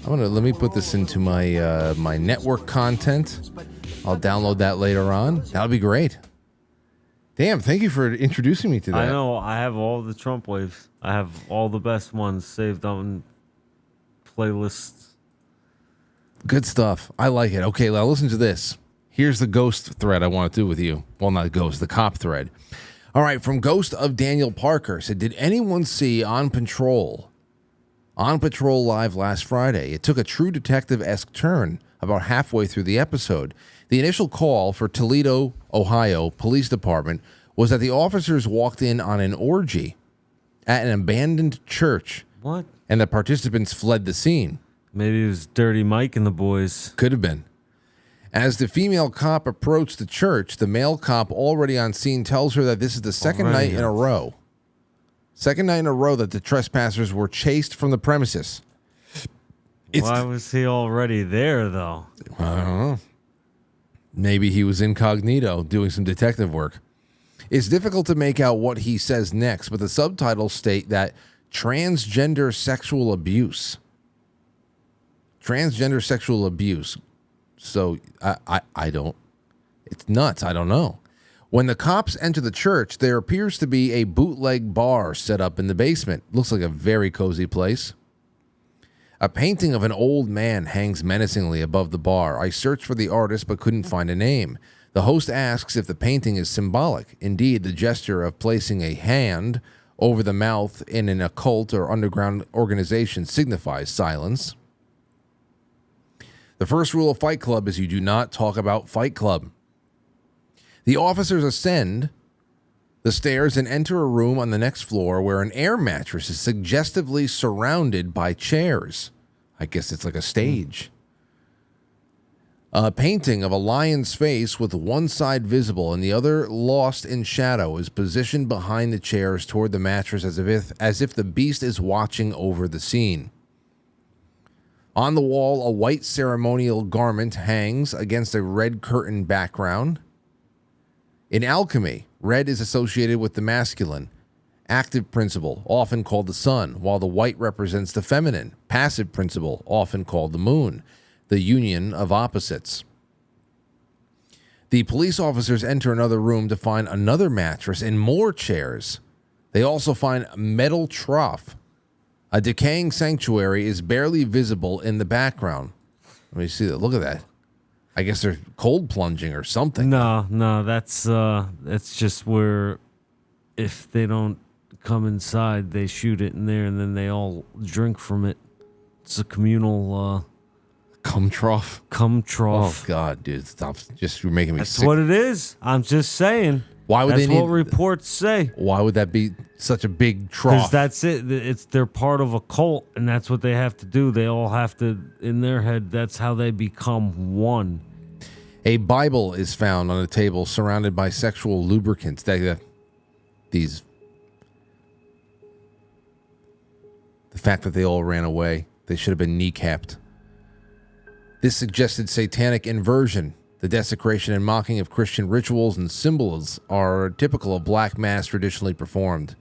Let me put this into my my network content. I'll download that later on. That'll be great. Damn, thank you for introducing me to that. I know. I have all the Trump waves. I have all the best ones saved on playlists. Good stuff. I like it. Okay, now listen to this. Here's the ghost thread I want to do with you. Well, not ghost, the cop thread. All right, from Ghost of Daniel Parker said, did anyone see On Patrol live last Friday? It took a true detective-esque turn about halfway through the episode. The initial call for Toledo, Ohio Police Department was that the officers walked in on an orgy at an abandoned church. What? And the participants fled the scene. Maybe it was Dirty Mike and the boys. Could have been. As the female cop approached the church, the male cop already on scene tells her that this is the second night in a row. Second night in a row that the trespassers were chased from the premises. Why was he already there, though? I don't know. Maybe he was incognito doing some detective work. It's difficult to make out what he says next, but the subtitles state that transgender sexual abuse. Transgender sexual abuse. So I don't. It's nuts. I don't know. When the cops enter the church, there appears to be a bootleg bar set up in the basement. Looks like a very cozy place. A painting of an old man hangs menacingly above the bar. I searched for the artist but couldn't find a name. The host asks if the painting is symbolic. Indeed, the gesture of placing a hand over the mouth in an occult or underground organization signifies silence. The first rule of Fight Club is you do not talk about Fight Club. The officers ascend the stairs and enter a room on the next floor where an air mattress is suggestively surrounded by chairs. I guess it's like a stage. A painting of a lion's face with one side visible and the other lost in shadow is positioned behind the chairs toward the mattress as if the beast is watching over the scene. On the wall, a white ceremonial garment hangs against a red curtain background. In alchemy, red is associated with the masculine, active principle, often called the sun, while the white represents the feminine, passive principle, often called the moon, the union of opposites. The police officers enter another room to find another mattress and more chairs. They also find a metal trough. A decaying sanctuary is barely visible in the background. Let me see that. Look at that. I guess they're cold plunging or something. No, that's just where if they don't come inside, they shoot it in there and then they all drink from it. It's a communal cum trough. Cum trough. Oh God, dude, stop! You're making me That's sick. what it is. I'm just saying. Why would that's they need? what reports say. Why would that be such a big trough? Because that's it. They're part of a cult, and that's what they have to do. They all have to, in their head, that's how they become one. A Bible is found on a table surrounded by sexual lubricants. The fact that they all ran away, they should have been kneecapped. This suggested satanic inversion. The desecration and mocking of Christian rituals and symbols are typical of black mass traditionally performed.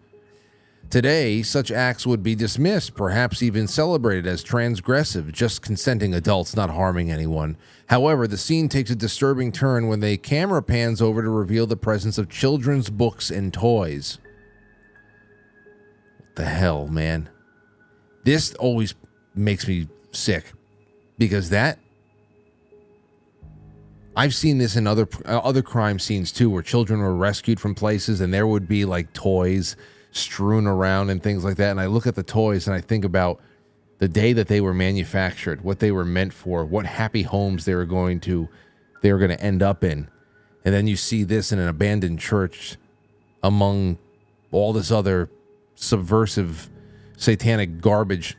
Today, such acts would be dismissed, perhaps even celebrated as transgressive, just consenting adults not harming anyone. However, the scene takes a disturbing turn when the camera pans over to reveal the presence of children's books and toys. What the hell, man? This always makes me sick because I've seen this in other crime scenes too, where children were rescued from places and there would be like toys strewn around and things like that. And I look at the toys and I think about the day that they were manufactured, what they were meant for, what happy homes they were going to end up in. And then you see this in an abandoned church among all this other subversive satanic garbage.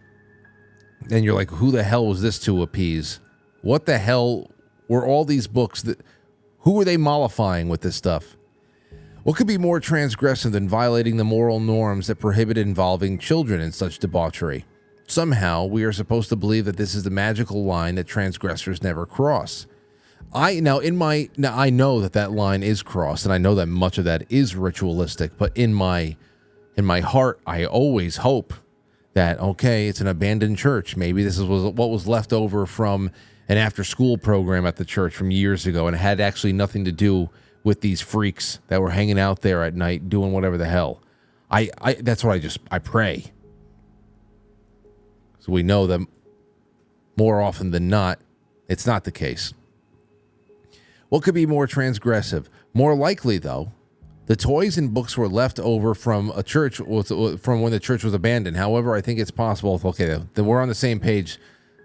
And you're like, who the hell was this to appease? What the hell were all these books who were they mollifying with this stuff? What could be more transgressive than violating the moral norms that prohibit involving children in such debauchery? Somehow, we are supposed to believe that this is the magical line that transgressors never cross. I know that line is crossed, and I know that much of that is ritualistic, but in my heart, I always hope that, okay, it's an abandoned church. Maybe this was what was left over from an after-school program at the church from years ago, and it had actually nothing to do with these freaks that were hanging out there at night doing whatever the hell. That's what I pray. So we know that more often than not, it's not the case. What could be more transgressive? More likely, though, the toys and books were left over from a church, from when the church was abandoned. However, I think it's possible. Okay, then we're on the same page,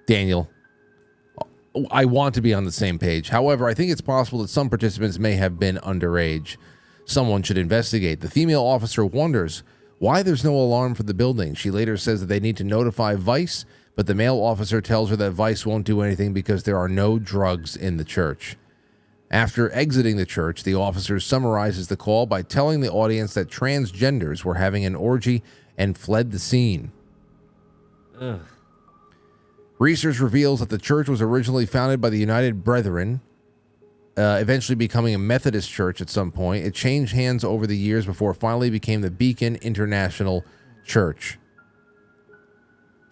Daniel. I want to be on the same page. However, I think it's possible that some participants may have been underage. Someone should investigate. The female officer wonders why there's no alarm for the building. She later says that they need to notify Vice, but the male officer tells her that Vice won't do anything because there are no drugs in the church. After exiting the church, the officer summarizes the call by telling the audience that transgenders were having an orgy and fled the scene. Ugh. Research reveals that the church was originally founded by the United Brethren, eventually becoming a Methodist church at some point. It changed hands over the years before it finally became the Beacon International Church.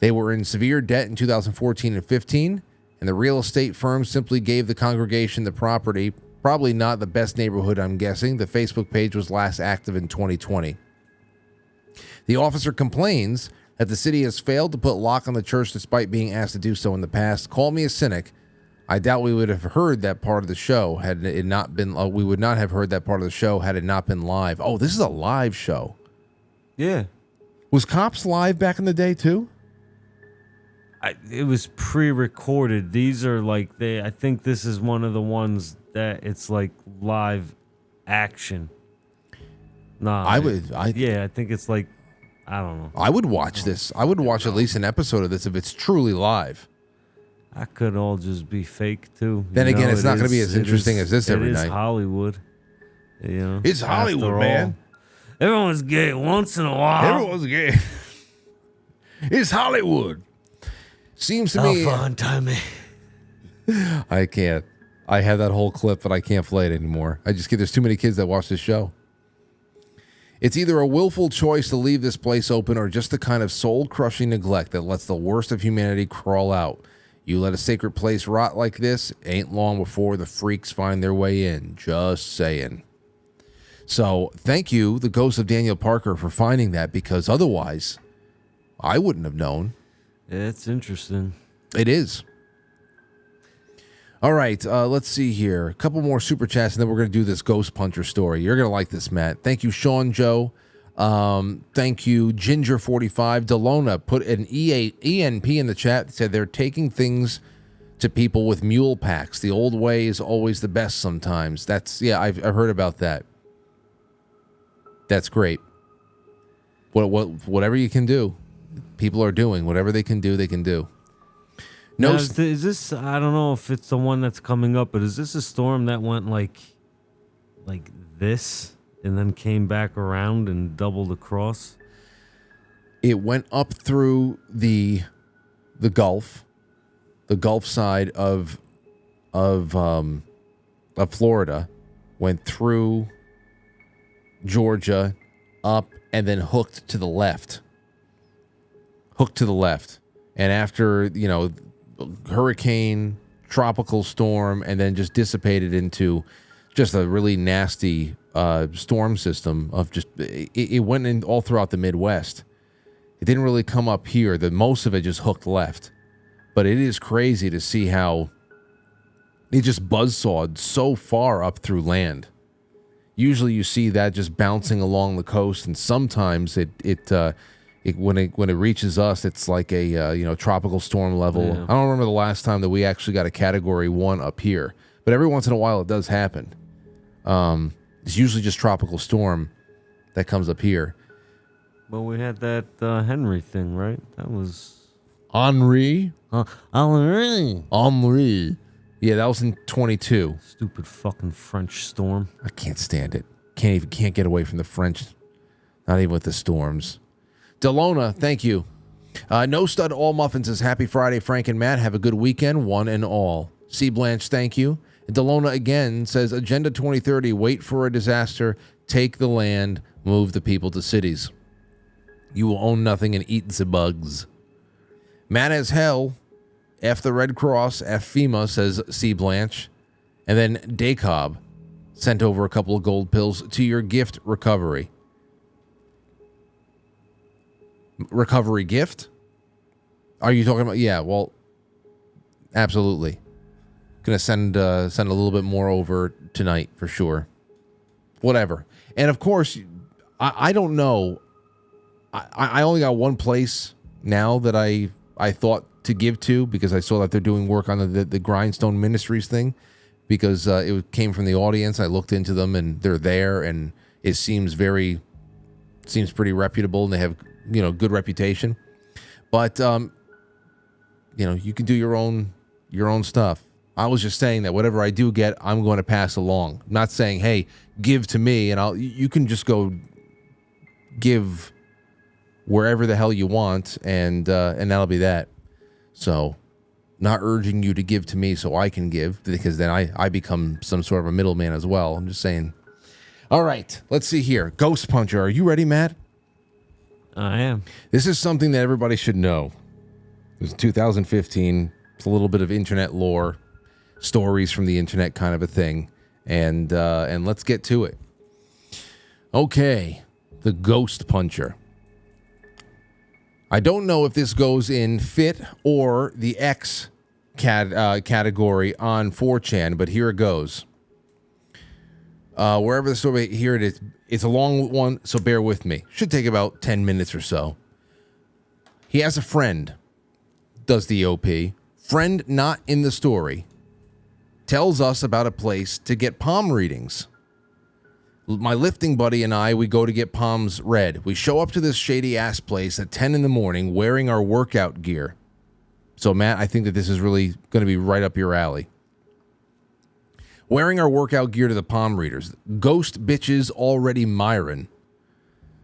They were in severe debt in 2014 and 15, and the real estate firm simply gave the congregation the property. Probably not the best neighborhood, I'm guessing. The Facebook page was last active in 2020. The officer complains that the city has failed to put lock on the church despite being asked to do so in the past. Call me a cynic. I doubt we would have heard that part of the show had it not been. We would not have heard that part of the show had it not been live. Oh, this is a live show. Yeah. Was Cops live back in the day too? It was pre-recorded. These are like I think this is one of the ones that it's like live action. Nah, I think it's like, I don't know. I would watch this. I would watch at least an episode of this if it's truly live. I could all just be fake too. Then again, it's not going to be as interesting as this every night. It is Hollywood. You know, it's Hollywood, man. Everyone's gay once in a while. Everyone's gay. It's Hollywood. Seems to me. Alpha and Tommy. I can't. I have that whole clip, but I can't play it anymore. There's too many kids that watch this show. It's either a willful choice to leave this place open or just the kind of soul-crushing neglect that lets the worst of humanity crawl out. You let a sacred place rot like this, ain't long before the freaks find their way in. Just saying. So, thank you, the ghost of Daniel Parker, for finding that, because otherwise, I wouldn't have known. It's interesting. It is. All right, let's see here. A couple more super chats, and then we're going to do this Ghost Puncher story. You're going to like this, Matt. Thank you, Sean Joe. Thank you, Ginger45. Delona put an ENP in the chat. Said they're taking things to people with mule packs. The old way is always the best sometimes. I've heard about that. That's great. Whatever you can do, people are doing. Whatever they can do, they can do. No, is this? I don't know if it's the one that's coming up, but is this a storm that went like this and then came back around and doubled across? It went up through the Gulf side of Florida, went through Georgia, up and then hooked to the left. And after, hurricane, tropical storm, and then just dissipated into just a really nasty storm system of just, it went in all throughout the Midwest. It didn't really come up here. Most of it just hooked left. But it is crazy to see how it just buzzsawed so far up through land. Usually you see that just bouncing along the coast, and sometimes when it reaches us, it's like a tropical storm level. Yeah. I don't remember the last time that we actually got a Category 1 up here, but every once in a while it does happen. It's usually just tropical storm that comes up here. Well, we had that Henry thing, right? That was Henri. Henri. Yeah, that was in 22. Stupid fucking French storm. I can't stand it. Can't get away from the French. Not even with the storms. Delona, thank you. No Stud All Muffin says, happy Friday, Frank and Matt. Have a good weekend, one and all. C. Blanche, thank you. And Delona again says, Agenda 2030, wait for a disaster, take the land, move the people to cities. You will own nothing and eat the bugs. Mad as hell, F the Red Cross, F FEMA, says C. Blanche. And then Dacob sent over a couple of gold pills to your gift recovery. Recovery gift? Are you talking about? Yeah, well, absolutely. Gonna send a little bit more over tonight for sure. Whatever. And of course, I don't know. I only got one place now that I thought to give to, because I saw that they're doing work on the Grindstone Ministries thing, because it came from the audience. I looked into them and they're there, and it seems pretty reputable, and they have good reputation. But you can do your own stuff. I was just saying that whatever I do get, I'm going to pass along. I'm not saying, hey, give to me, and you can just go give wherever the hell you want, and that'll be that. So, not urging you to give to me so I can give, because then I become some sort of a middleman as well. I'm just saying. All right, let's see here. Ghost Puncher, are you ready, Matt? I am. This is something that everybody should know. It was 2015. It's a little bit of internet lore, stories from the internet kind of a thing, and let's get to it. Okay, the Ghost Puncher. I don't know if this goes in fit or the X category on 4chan, but here it goes. Wherever the story, here it is. It's a long one, so bear with me. Should take about 10 minutes or so. He has a friend, does the OP. Friend not in the story. Tells us about a place to get palm readings. My lifting buddy and I, we go to get palms read. We show up to this shady-ass place at 10 in the morning wearing our workout gear. So, Matt, I think that this is really going to be right up your alley. Wearing our workout gear to the palm readers. Ghost bitches already Myron.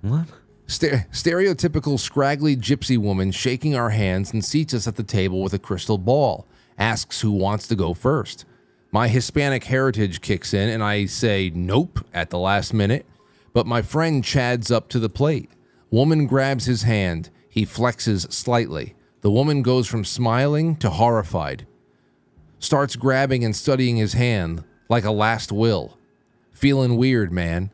What? Stereotypical scraggly gypsy woman shaking our hands and seats us at the table with a crystal ball. Asks who wants to go first. My Hispanic heritage kicks in and I say nope at the last minute, but my friend chads up to the plate. Woman grabs his hand. He flexes slightly. The woman goes from smiling to horrified. Starts grabbing and studying his hand like a last will. Feeling weird, man.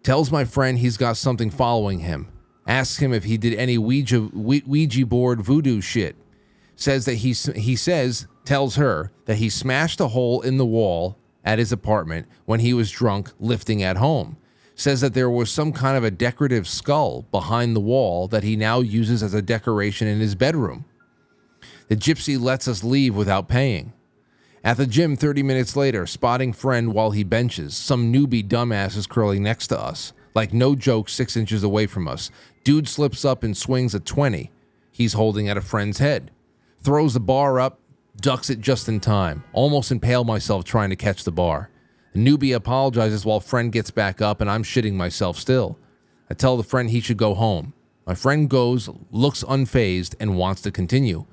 Tells my friend he's got something following him. Asks him if he did any Ouija board voodoo shit. Says that tells her that he smashed a hole in the wall at his apartment when he was drunk lifting at home. Says that there was some kind of a decorative skull behind the wall that he now uses as a decoration in his bedroom. The gypsy lets us leave without paying. At the gym 30 minutes later, spotting friend while he benches. Some newbie dumbass is curling next to us. Like no joke, 6 inches away from us. Dude slips up and swings a 20 he's holding at a friend's head. Throws the bar up, ducks it just in time. Almost impale myself trying to catch the bar. The newbie apologizes while friend gets back up and I'm shitting myself still. I tell the friend he should go home. My friend goes, looks unfazed, and wants to continue.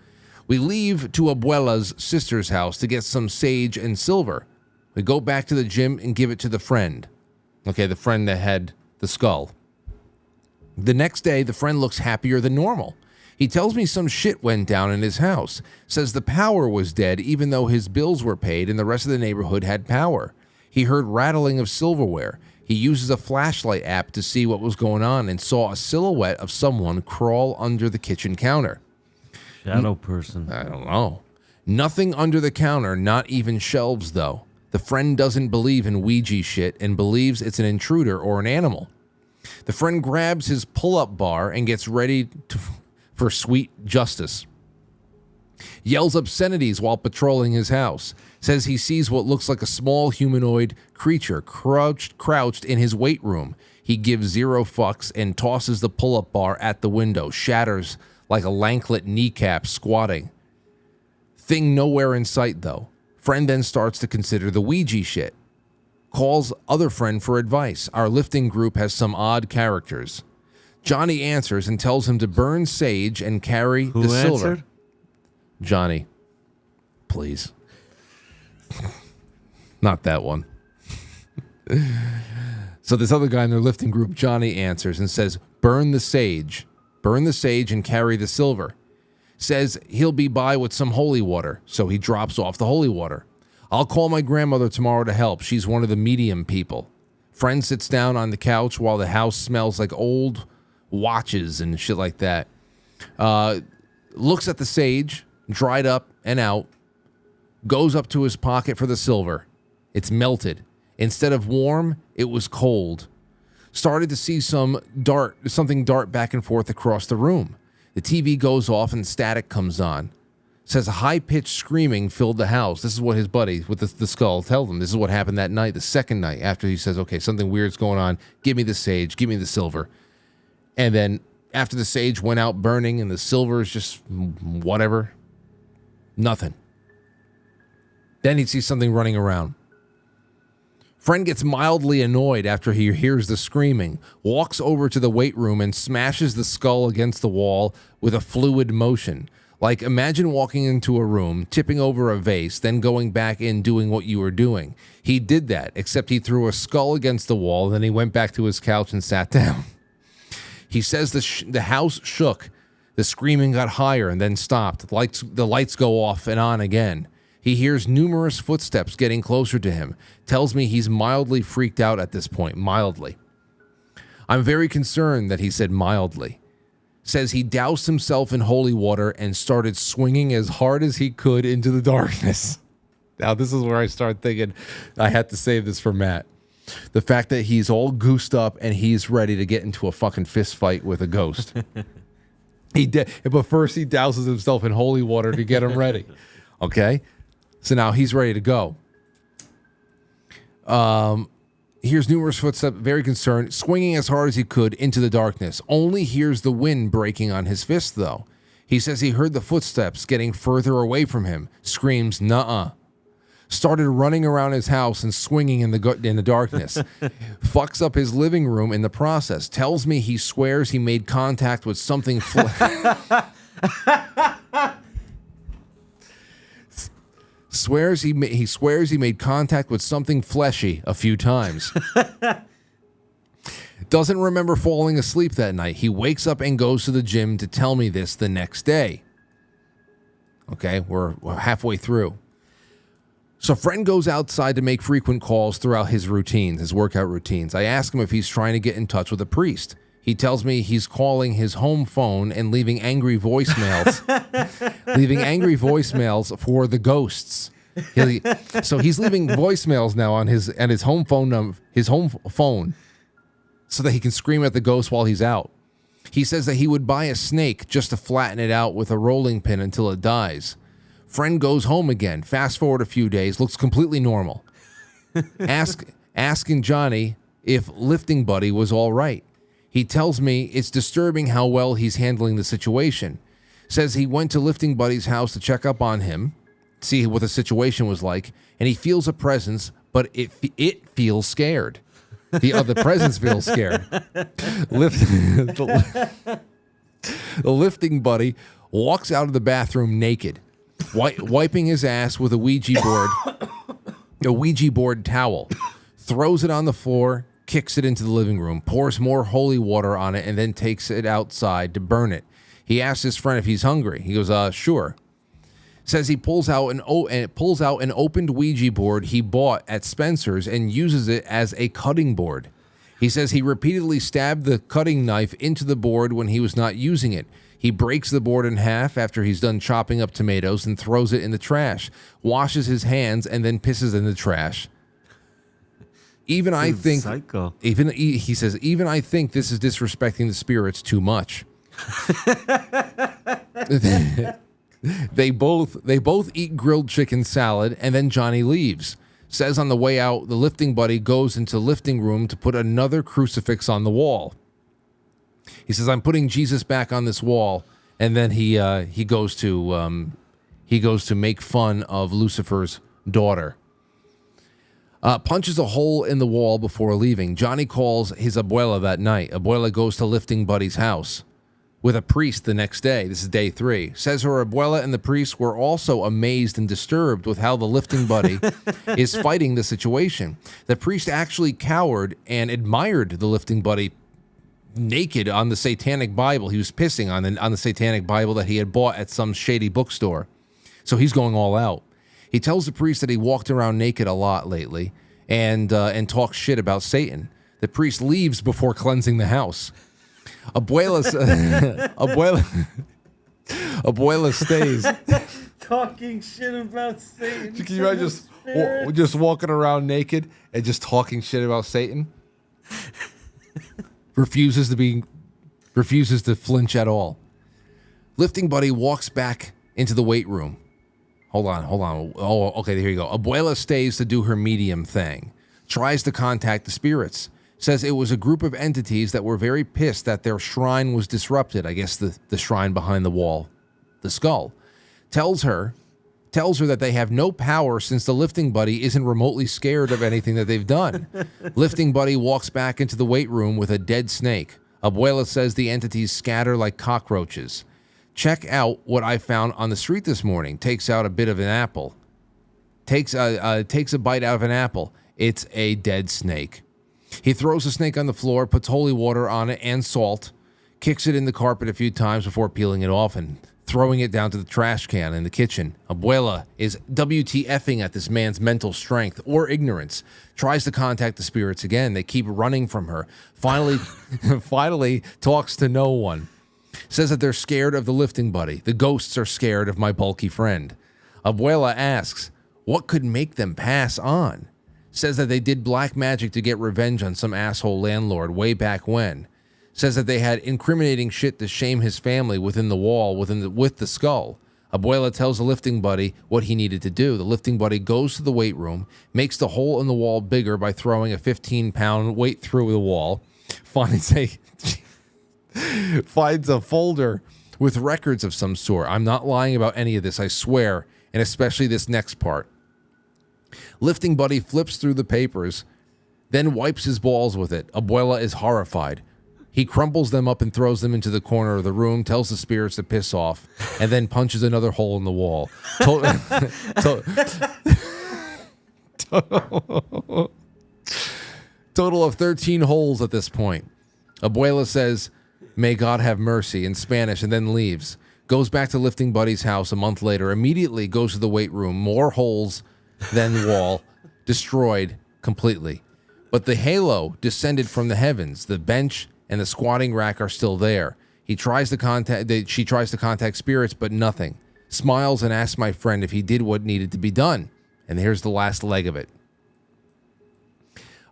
We leave to Abuela's sister's house to get some sage and silver. We go back to the gym and give it to the friend. Okay, the friend that had the skull. The next day, the friend looks happier than normal. He tells me some shit went down in his house. Says the power was dead even though his bills were paid and the rest of the neighborhood had power. He heard rattling of silverware. He uses a flashlight app to see what was going on and saw a silhouette of someone crawl under the kitchen counter. Shadow person. I don't know. Nothing under the counter, not even shelves, though. The friend doesn't believe in Ouija shit and believes it's an intruder or an animal. The friend grabs his pull-up bar and gets ready for sweet justice. Yells obscenities while patrolling his house. Says he sees what looks like a small humanoid creature crouched in his weight room. He gives zero fucks and tosses the pull-up bar at the window. Shatters like a lanklet kneecap squatting. Thing nowhere in sight, though. Friend then starts to consider the Ouija shit. Calls other friend for advice. Our lifting group has some odd characters. Johnny answers and tells him to burn sage and carry the silver. Answered? Johnny, please. Not that one. So this other guy in their lifting group, Johnny, answers and says, burn the sage. Burn the sage and carry the silver. Says he'll be by with some holy water, so he drops off the holy water. I'll call my grandmother tomorrow to help. She's one of the medium people. Friend sits down on the couch while the house smells like old watches and shit like that. Looks at the sage, dried up and out, goes up to his pocket for the silver. It's melted. Instead of warm, it was cold. Started to see something dart back and forth across the room. The TV goes off and static comes on. Says a high-pitched screaming filled the house. This is what his buddy with the skull tells him. This is what happened that night, the second night, after he says, okay, something weird's going on. Give me the sage. Give me the silver. And then after the sage went out burning and the silver is just whatever, nothing. Then he sees something running around. Friend gets mildly annoyed after he hears the screaming, walks over to the weight room and smashes the skull against the wall with a fluid motion. Like, imagine walking into a room, tipping over a vase, then going back in doing what you were doing. He did that, except he threw a skull against the wall, then he went back to his couch and sat down. He says the house shook. The screaming got higher and then stopped. The lights go off and on again. He hears numerous footsteps getting closer to him. Tells me he's mildly freaked out at this point. Mildly. I'm very concerned that he said mildly. Says he doused himself in holy water and started swinging as hard as he could into the darkness. Now, this is where I start thinking I had to save this for Matt. The fact that he's all goosed up and he's ready to get into a fucking fist fight with a ghost. But first he douses himself in holy water to get him ready. Okay? So now he's ready to go. Hears numerous footsteps, very concerned, swinging as hard as he could into the darkness. Only hears the wind breaking on his fist, though. He says he heard the footsteps getting further away from him. Screams, "Nuh-uh." Started running around his house and swinging in the darkness. Fucks up his living room in the process. Tells me he swears he made contact with something... Swears he made contact with something fleshy a few times. Doesn't remember falling asleep that night. He wakes up and goes to the gym to tell me this the next day. Okay, we're halfway through. So friend goes outside to make frequent calls throughout his routines, his workout routines. I ask him if he's trying to get in touch with a priest. He tells me he's calling his home phone and leaving angry voicemails. For the ghosts. So he's leaving voicemails now on his home phone so that he can scream at the ghost while he's out. He says that he would buy a snake just to flatten it out with a rolling pin until it dies. Friend goes home again. Fast forward a few days, looks completely normal. Asking Johnny if lifting buddy was all right. He tells me it's disturbing how well he's handling the situation. Says he went to lifting buddy's house to check up on him, see what the situation was like, and he feels a presence, but it feels scared. The presence feels scared. The lifting buddy walks out of the bathroom naked, wiping his ass with a Ouija board towel, throws it on the floor, kicks it into the living room, pours more holy water on it, and then takes it outside to burn it. He asks his friend if he's hungry. He goes, sure. Says he pulls out an opened Ouija board he bought at Spencer's and uses it as a cutting board. He says he repeatedly stabbed the cutting knife into the board when he was not using it. He breaks the board in half after he's done chopping up tomatoes and throws it in the trash, washes his hands, and then pisses in the trash. Even I think, psycho. He says, even I think this is disrespecting the spirits too much. They both eat grilled chicken salad, and then Johnny leaves. Says on the way out, the lifting buddy goes into the lifting room to put another crucifix on the wall. He says, "I'm putting Jesus back on this wall," and then he goes to make fun of Lucifer's daughter. Punches a hole in the wall before leaving. Johnny calls his abuela that night. Abuela goes to lifting buddy's house with a priest the next day. This is day 3. Says her abuela and the priest were also amazed and disturbed with how the lifting buddy is fighting the situation. The priest actually cowered and admired the lifting buddy naked on the Satanic Bible. He was pissing on the Satanic Bible that he had bought at some shady bookstore. So he's going all out. He tells the priest that he walked around naked a lot lately and talks shit about Satan. The priest leaves before cleansing the house. Abuela stays. Talking shit about Satan. Can you imagine just walking around naked and just talking shit about Satan? Refuses to flinch at all. Lifting buddy walks back into the weight room. Hold on. Oh, okay, here you go. Abuela stays to do her medium thing. Tries to contact the spirits. Says it was a group of entities that were very pissed that their shrine was disrupted. I guess the shrine behind the wall, the skull. Tells her that they have no power since the lifting buddy isn't remotely scared of anything that they've done. Lifting buddy walks back into the weight room with a dead snake. Abuela says the entities scatter like cockroaches. Check out what I found on the street this morning. Takes out a bit of an apple. Takes a bite out of an apple. It's a dead snake. He throws the snake on the floor, puts holy water on it and salt, kicks it in the carpet a few times before peeling it off and throwing it down to the trash can in the kitchen. Abuela is WTFing at this man's mental strength or ignorance. Tries to contact the spirits again. They keep running from her. Finally talks to no one. Says that they're scared of the lifting buddy. The ghosts are scared of my bulky friend. Abuela asks, what could make them pass on? Says that they did black magic to get revenge on some asshole landlord way back when. Says that they had incriminating shit to shame his family within the wall with the skull. Abuela tells the lifting buddy what he needed to do. The lifting buddy goes to the weight room, makes the hole in the wall bigger by throwing a 15-pound weight through the wall, finds a folder with records of some sort. I'm not lying about any of this, I swear, and especially this next part. Lifting buddy flips through the papers, then wipes his balls with it. Abuela is horrified. He crumples them up and throws them into the corner of the room, tells the spirits to piss off, and then punches another hole in the wall. Total of 13 holes at this point. Abuela says, "May God have mercy," in Spanish, and then leaves. Goes back to lifting buddy's house a month later, immediately goes to the weight room. More holes than wall, destroyed completely. But the halo descended from the heavens. The bench and the squatting rack are still there. She tries to contact spirits, but nothing. Smiles and asks my friend if he did what needed to be done. And here's the last leg of it.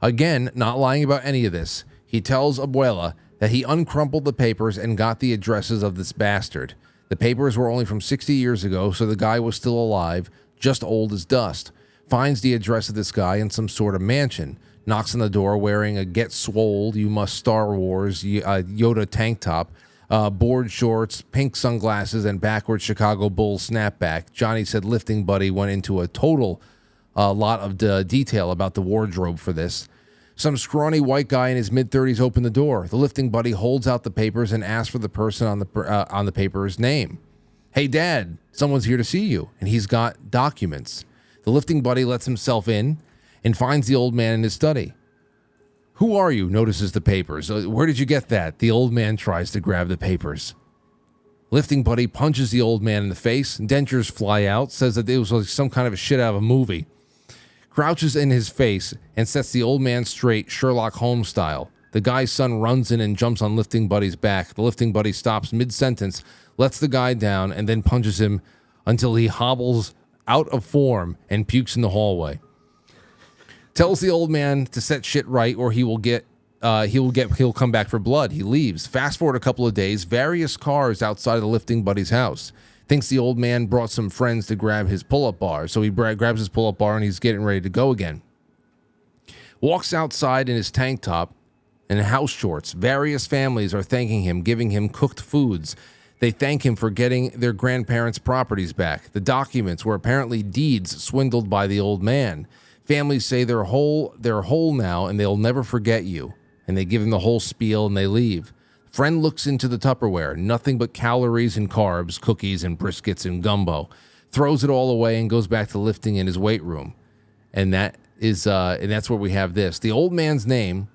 Again, not lying about any of this, he tells Abuela that he uncrumpled the papers and got the addresses of this bastard. The papers were only from 60 years ago, so the guy was still alive, just old as dust. Finds the address of this guy in some sort of mansion. Knocks on the door wearing a Get Swole, You Must Star Wars Yoda tank top, board shorts, pink sunglasses, and backwards Chicago Bulls snapback. Johnny said lifting buddy went into a total lot of detail about the wardrobe for this. Some scrawny white guy in his mid-30s opened the door. The lifting buddy holds out the papers and asks for the person on the paper's name. Hey, Dad, someone's here to see you, and he's got documents. The lifting buddy lets himself in and finds the old man in his study. Who are you? Notices the papers. Where did you get that? The old man tries to grab the papers. Lifting buddy punches the old man in the face. Dentures fly out. Says that it was like some kind of a shit out of a movie. Crouches in his face and sets the old man straight, Sherlock Holmes style. The guy's son runs in and jumps on Lifting Buddy's back. The Lifting Buddy stops mid-sentence, lets the guy down, and then punches him until he hobbles out of form and pukes in the hallway. Tells the old man to set shit right or he'll come back for blood. He leaves. Fast forward a couple of days, various cars outside of the Lifting Buddy's house. Thinks the old man brought some friends to grab his pull-up bar. So he grabs his pull-up bar and he's getting ready to go again. Walks outside in his tank top and house shorts. Various families are thanking him, giving him cooked foods. They thank him for getting their grandparents' properties back. The documents were apparently deeds swindled by the old man. Families say they're whole now and they'll never forget you. And they give him the whole spiel and they leave. Friend looks into the Tupperware. Nothing but calories and carbs, cookies and briskets and gumbo. Throws it all away and goes back to lifting in his weight room. And that's where we have this. The old man's name.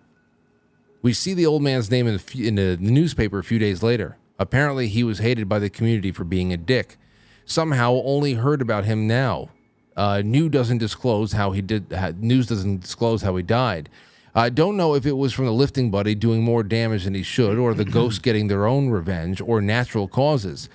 We see the old man's name in the newspaper a few days later. Apparently, he was hated by the community for being a dick. Somehow, only heard about him now. News doesn't disclose how he died. I don't know if it was from the Lifting Buddy doing more damage than he should, or the ghosts getting their own revenge, or natural causes,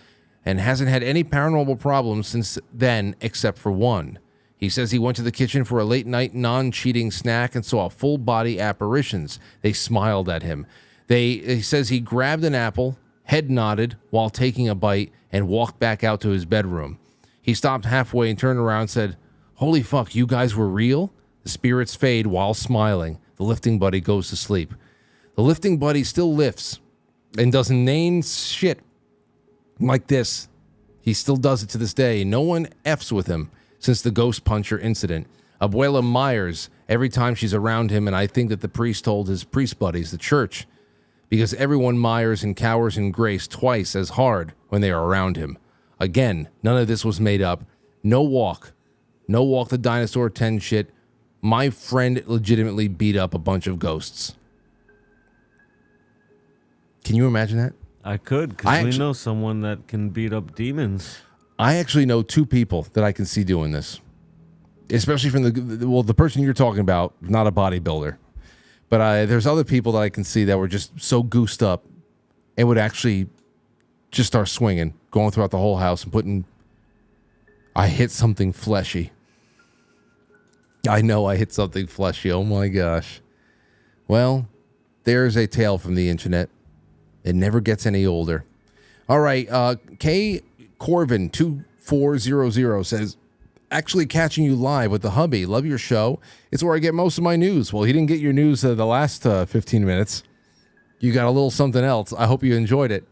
and hasn't had any paranormal problems since then, except for one. He says he went to the kitchen for a late-night non-cheating snack and saw full-body apparitions. They smiled at him. He says he grabbed an apple, head nodded while taking a bite, and walked back out to his bedroom. He stopped halfway and turned around and said, "Holy fuck, you guys were real?" The spirits fade while smiling. The Lifting Buddy goes to sleep. The Lifting Buddy still lifts and doesn't name shit like this. He still does it to this day. No one F's with him since the ghost puncher incident. Abuela Myers every time she's around him, and I think that the priest told his priest buddies, the church, because everyone mires and cowers in grace twice as hard when they are around him. Again, none of this was made up. No walk the dinosaur 10 shit. My friend legitimately beat up a bunch of ghosts. Can you imagine that? I could, because we know someone that can beat up demons. I actually know two people that I can see doing this, especially from the person you're talking about, not a bodybuilder, but there's other people that I can see that were just so goosed up and would actually just start swinging, going throughout the whole house and putting, I hit something fleshy. I know I hit something fleshy. Oh my gosh. Well, there's a tale from the internet. It never gets any older. All right. K. Corvin 2400 says, actually catching you live with the hubby. Love your show. It's where I get most of my news. Well, he didn't get your news the last 15 minutes. You got a little something else. I hope you enjoyed it.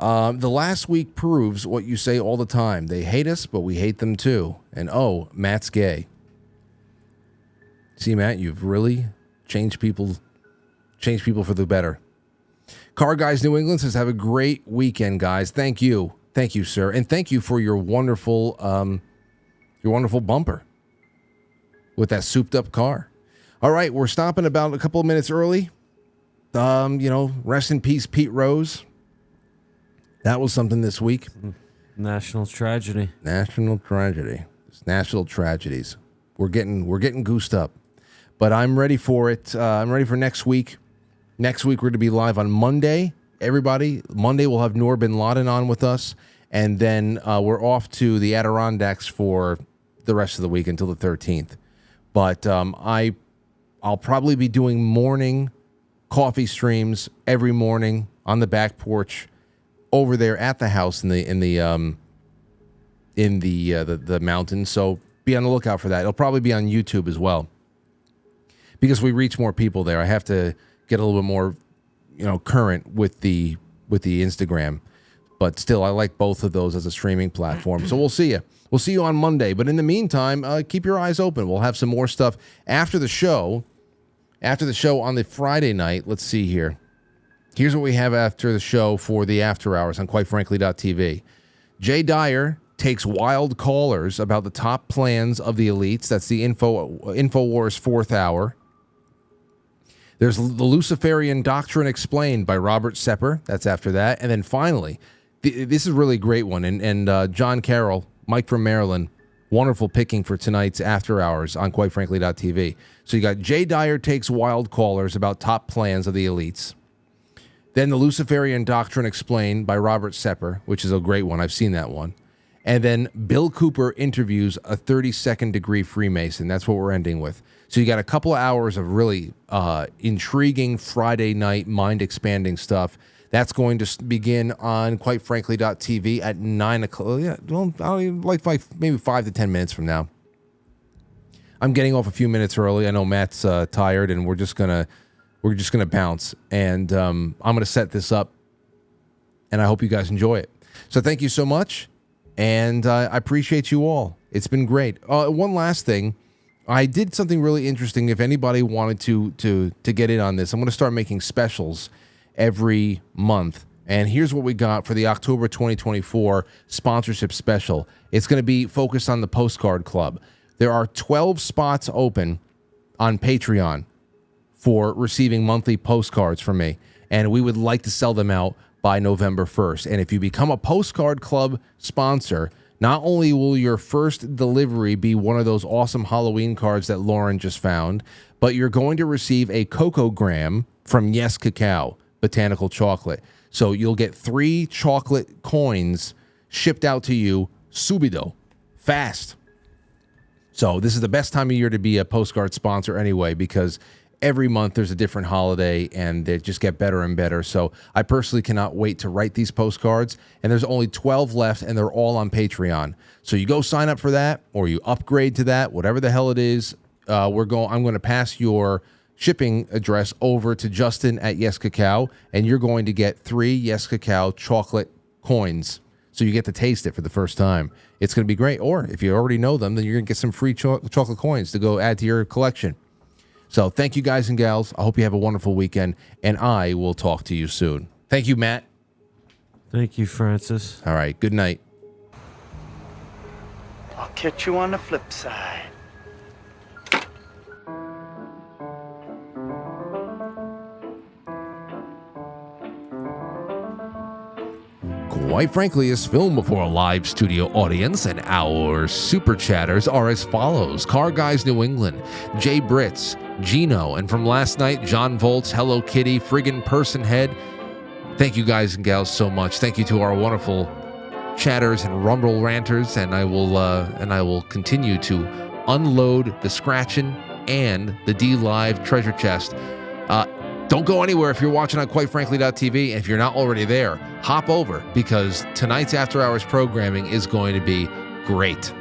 The last week proves what you say all the time. They hate us, but we hate them too. And oh, Matt's gay. See, Matt, you've really changed people for the better. Car Guys New England says, have a great weekend, guys. Thank you. Thank you, sir. And thank you for your wonderful bumper with that souped up car. All right, we're stopping about a couple of minutes early. Rest in peace, Pete Rose. That was something this week. National tragedy. National tragedy. It's national tragedies. We're getting goosed up. But I'm ready for it. I'm ready for next week. Next week, we're going to be live on Monday. Everybody, Monday we'll have Noor Bin Laden on with us. And then we're off to the Adirondacks for the rest of the week until the 13th. But I'll probably be doing morning coffee streams every morning on the back porch over there at the house in the mountains. So be on the lookout for that. It'll probably be on YouTube as well, because we reach more people there. I have to get a little bit more, current with the Instagram, but still, I like both of those as a streaming platform. So we'll see you. We'll see you on Monday. But in the meantime, keep your eyes open. We'll have some more stuff after the show. After the show on the Friday night, let's see here. Here's what we have after the show for the after hours on QuiteFrankly.tv. Jay Dyer takes wild callers about the top plans of the elites. That's the InfoWars 4th hour. There's The Luciferian Doctrine Explained by Robert Sepper. That's after that. And then finally, this is really a great one. And John Carroll, Mike from Maryland, wonderful picking for tonight's After Hours on QuiteFrankly.tv. So you got Jay Dyer Takes Wild Callers about top plans of the elites. Then The Luciferian Doctrine Explained by Robert Sepper, which is a great one. I've seen that one. And then Bill Cooper interviews a 32nd degree Freemason. That's what we're ending with. So you got a couple of hours of really intriguing Friday night, mind-expanding stuff. That's going to begin on QuiteFrankly.tv at 9 o'clock. Yeah, well, maybe 5 to 10 minutes from now. I'm getting off a few minutes early. I know Matt's tired, and we're just gonna bounce. And I'm gonna set this up, and I hope you guys enjoy it. So thank you so much, and I appreciate you all. It's been great. One last thing. I did something really interesting. If anybody wanted to get in on this, I'm going to start making specials every month. And here's what we got for the October 2024 sponsorship special. It's going to be focused on the Postcard Club. There are 12 spots open on Patreon for receiving monthly postcards from me. And we would like to sell them out by November 1st. And if you become a Postcard Club sponsor, not only will your first delivery be one of those awesome Halloween cards that Lauren just found, but you're going to receive a Cocogram from Yes Cacao Botanical Chocolate. So you'll get 3 chocolate coins shipped out to you subido, fast. So this is the best time of year to be a postcard sponsor anyway, because every month there's a different holiday and they just get better and better. So I personally cannot wait to write these postcards, and there's only 12 left and they're all on Patreon. So you go sign up for that, or you upgrade to that, whatever the hell it is. I'm going to pass your shipping address over to Justin at Yes Cacao, and you're going to get 3 Yes Cacao chocolate coins. So you get to taste it for the first time. It's going to be great. Or if you already know them, then you're going to get some free chocolate coins to go add to your collection. So thank you, guys and gals. I hope you have a wonderful weekend, and I will talk to you soon. Thank you, Matt. Thank you, Francis. All right. Good night. I'll catch you on the flip side. Quite Frankly is filmed before a live studio audience, and our super chatters are as follows. Car Guys New England, Jay Britz, Gino, and from last night, John Volts, Hello Kitty, Friggin' Person Head. Thank you guys and gals so much. Thank you to our wonderful chatters and rumble ranters, and I will continue to unload the scratching and the D-Live treasure chest. Don't go anywhere if you're watching on QuiteFrankly.tv. And if you're not already there, hop over, because tonight's After Hours programming is going to be great.